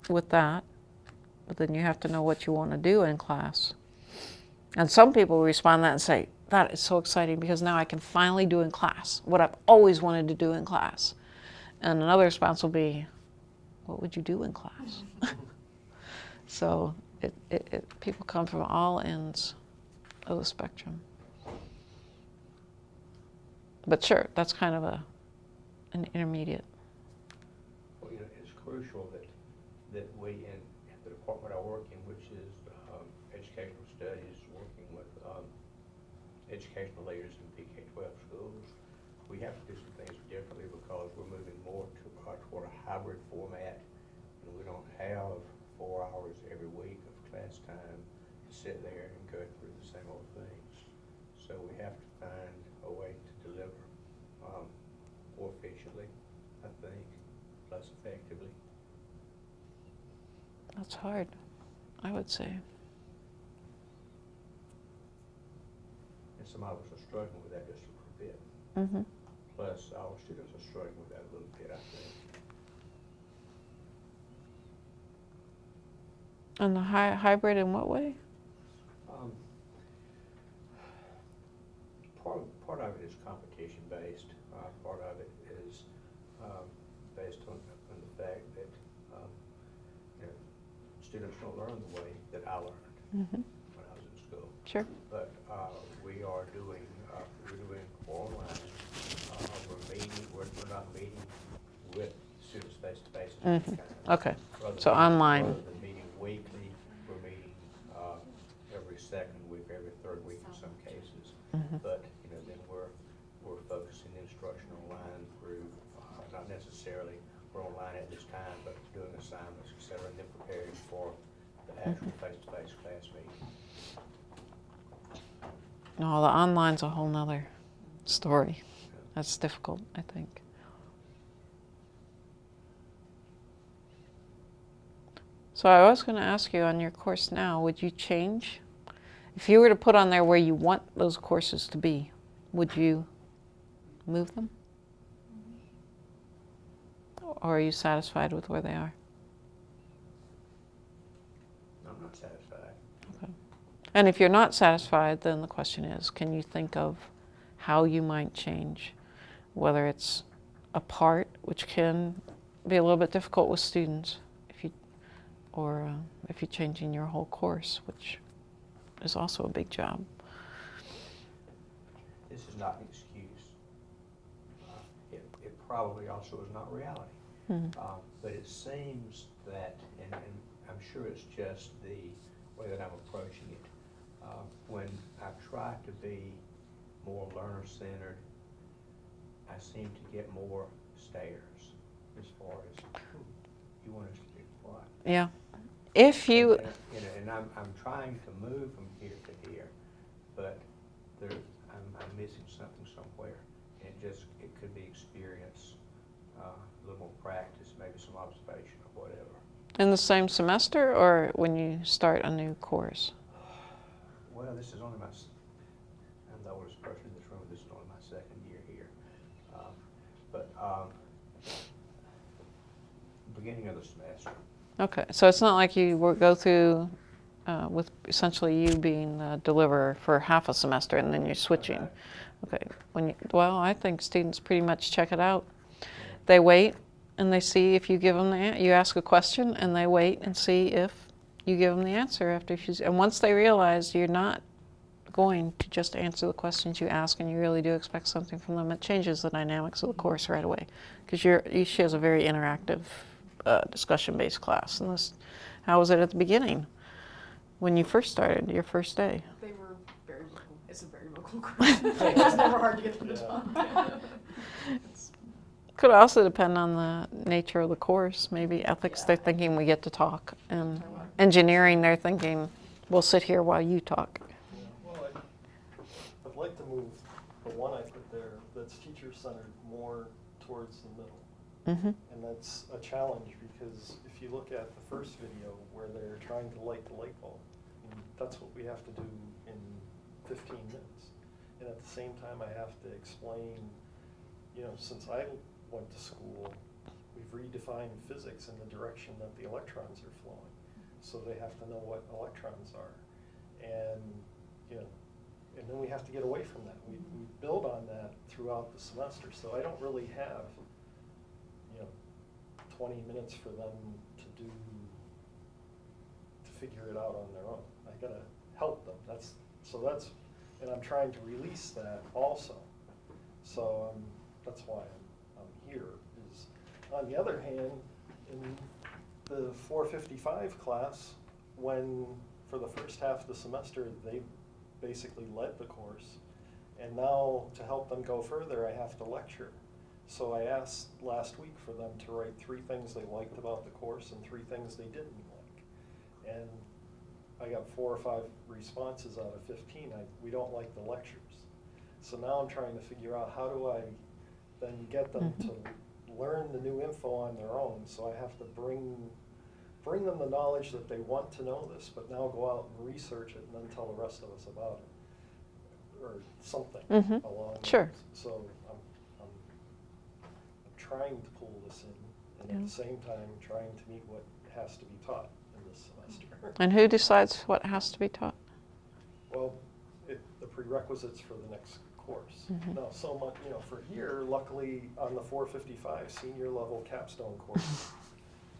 with that, but then you have to know what you want to do in class. And some people respond to that and say, that is so exciting because now I can finally do in class what I've always wanted to do in class. And another response will be, what would you do in class? So people come from all ends of the spectrum. But sure, that's kind of an intermediate. Well, it's crucial that we in the department I work in, which is educational studies, working with educational leaders in PK-12 schools, we have to do some things differently because we're moving more toward a hybrid format, and we don't have 4 hours every week of class time to sit there and go through the same old things. So we have to find a way to deliver more efficiently, I think, less effectively. That's hard, I would say. And some of us are struggling with that just a little bit. Plus, our students are struggling with that a little bit, I think. And the hybrid in what way? Part of it is competition based. Part of it is based on the fact that students don't learn the way that I learned when I was in school. Sure. But we're doing online. We're not meeting with students face to face. Okay. So online. Rather than meeting weekly, we're meeting every second week, every third week in some cases. But then we're focusing instruction online through not necessarily we're online at this time, but doing assignments, etc., and then preparing for the actual face-to-face class meeting. No, the online's a whole nother story. That's difficult, I think. So I was going to ask you, on your course now, would you change? If you were to put on there where you want those courses to be, would you move them? Or are you satisfied with where they are? I'm not satisfied. Okay. And if you're not satisfied, then the question is, can you think of how you might change? Whether it's a part, which can be a little bit difficult with students, or if you're changing your whole course, which is also a big job. This is not an excuse. It probably also is not reality. But it seems that, and I'm sure it's just the way that I'm approaching it, when I try to be more learner-centered, I seem to get more stares as far as, you want us to do what? Yeah. If you... And I'm trying to move from here to here, but I'm missing something somewhere. And it could be experience, a little more practice, maybe some observation or whatever. In the same semester, or when you start a new course? Well, this is only I'm the oldest person in this room. This is only my second year here. Beginning of the semester. Okay, so it's not like you go through with essentially you being the deliverer for half a semester and then you're switching. Okay. Well, I think students pretty much check it out. They wait and they see if you give them you ask a question and they wait and see if you give them the answer after and once they realize you're not going to just answer the questions you ask and you really do expect something from them, it changes the dynamics of the course right away. Because she has a very interactive discussion-based class. And how was it at the beginning when you first started, your first day? They were very vocal. It's a very vocal course. It's never hard to get them to talk. Could also depend on the nature of the course. Maybe ethics, they're thinking we get to talk. And engineering, they're thinking we'll sit here while you talk. Yeah, well, I'd like to move the one I put there that's teacher-centered more towards the middle. Mm-hmm. And that's a challenge because if you look at the first video where they're trying to light the light bulb, and that's what we have to do in 15 minutes. And at the same time, I have to explain, since I went to school, we've redefined physics in the direction that the electrons are flowing. So they have to know what electrons are. And, and then we have to get away from that. We build on that throughout the semester. So I don't really have 20 minutes for them to figure it out on their own. I gotta help them. And I'm trying to release that also. So that's why I'm here. Is on the other hand, in the 455 class, when for the first half of the semester they basically led the course, and now to help them go further, I have to lecture. So I asked last week for them to write 3 things they liked about the course and 3 things they didn't like. And I got 4 or 5 responses out of 15. We don't like the lectures. So now I'm trying to figure out how do I then get them to learn the new info on their own. So I have to bring them the knowledge that they want to know this, but now go out and research it and then tell the rest of us about it. Or something along Sure. those. So I'm trying to pull this in, and at the same time trying to meet what has to be taught in this semester. And who decides what has to be taught? Well, the prerequisites for the next course. Now, so much, for here, luckily on the 455 senior level capstone course,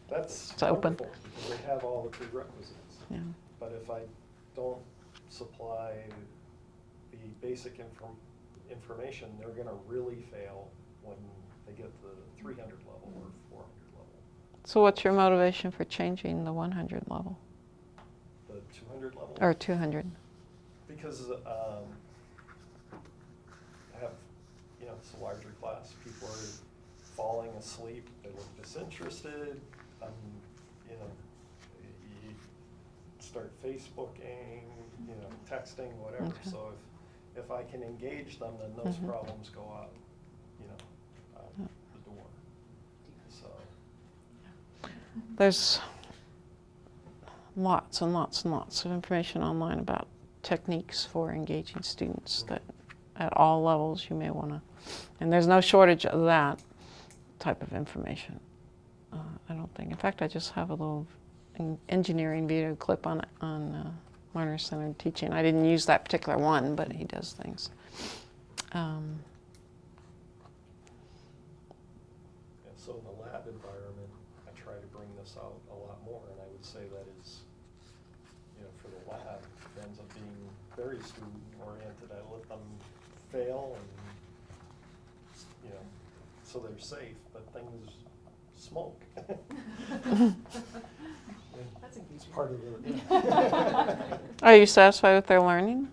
that's It's open. wonderful because they have all the prerequisites. Yeah. But if I don't supply the basic information, they're going to really fail when they get the 300 level or 400 level. So what's your motivation for changing the 100 level? The 200 level? Or 200? Because I have, it's a larger class. People are falling asleep. They look disinterested. You start Facebooking, texting, whatever. Okay. So if I can engage them, then those problems go out, out the door. So. There's lots and lots and lots of information online about techniques for engaging students that at all levels you may want to, and there's no shortage of that type of information. I don't think. In fact, I just have a little engineering video clip on learner-centered teaching. I didn't use that particular one, but he does things. So in the lab environment, I try to bring this out a lot more, and I would say that is, for the lab, it ends up being very student-oriented. I let them fail, and so they're safe, but things smoke. That's it's part of the. Are you satisfied with their learning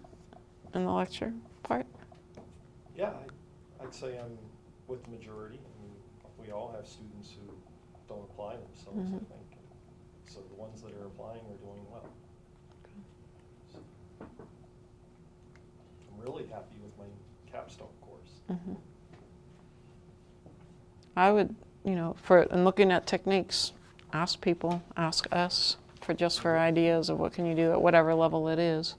in the lecture part? Yeah, I'd say I'm with the majority. I mean, we all have students who don't apply themselves, I think. So the ones that are applying are doing well. So I'm really happy with my capstone course. I would, in looking at techniques, ask people, ask us for ideas of what can you do at whatever level it is.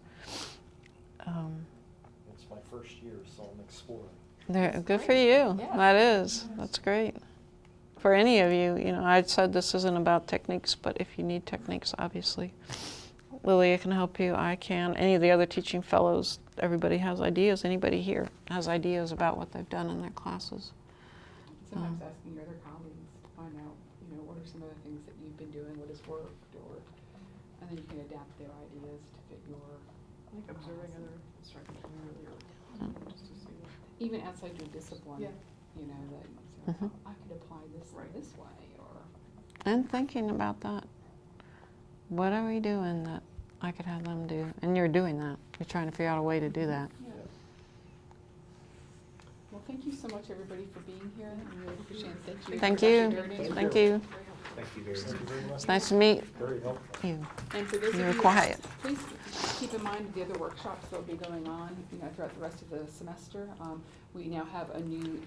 It's my first year, so I'm exploring. Good for you. Yeah. That is. That's great. For any of you, I said this isn't about techniques, but if you need techniques, obviously, Lilia can help you, I can, any of the other teaching fellows, everybody has ideas, anybody here has ideas about what they've done in their classes. Sometimes asking your other colleagues to find out, what are some of the things that you've been doing, what has worked, and then you can adapt their ideas to fit your. I like observing other instructors really, just to see what. Even outside your discipline, Yeah. that you say, Mhm. I could apply this Right. this way, or. And thinking about that. What are we doing that I could have them do? And you're doing that. You're trying to figure out a way to do that. Yeah. Well, thank you so much, everybody, for being here. I really appreciate it. Thank you. Thank Dr. you. Derting. Thank you. Thank you very much. Thank you very much. It's nice to meet Very helpful. you. And for those You of were you, quiet. please keep in mind the other workshops that will be going on, throughout the rest of the semester. We now have a new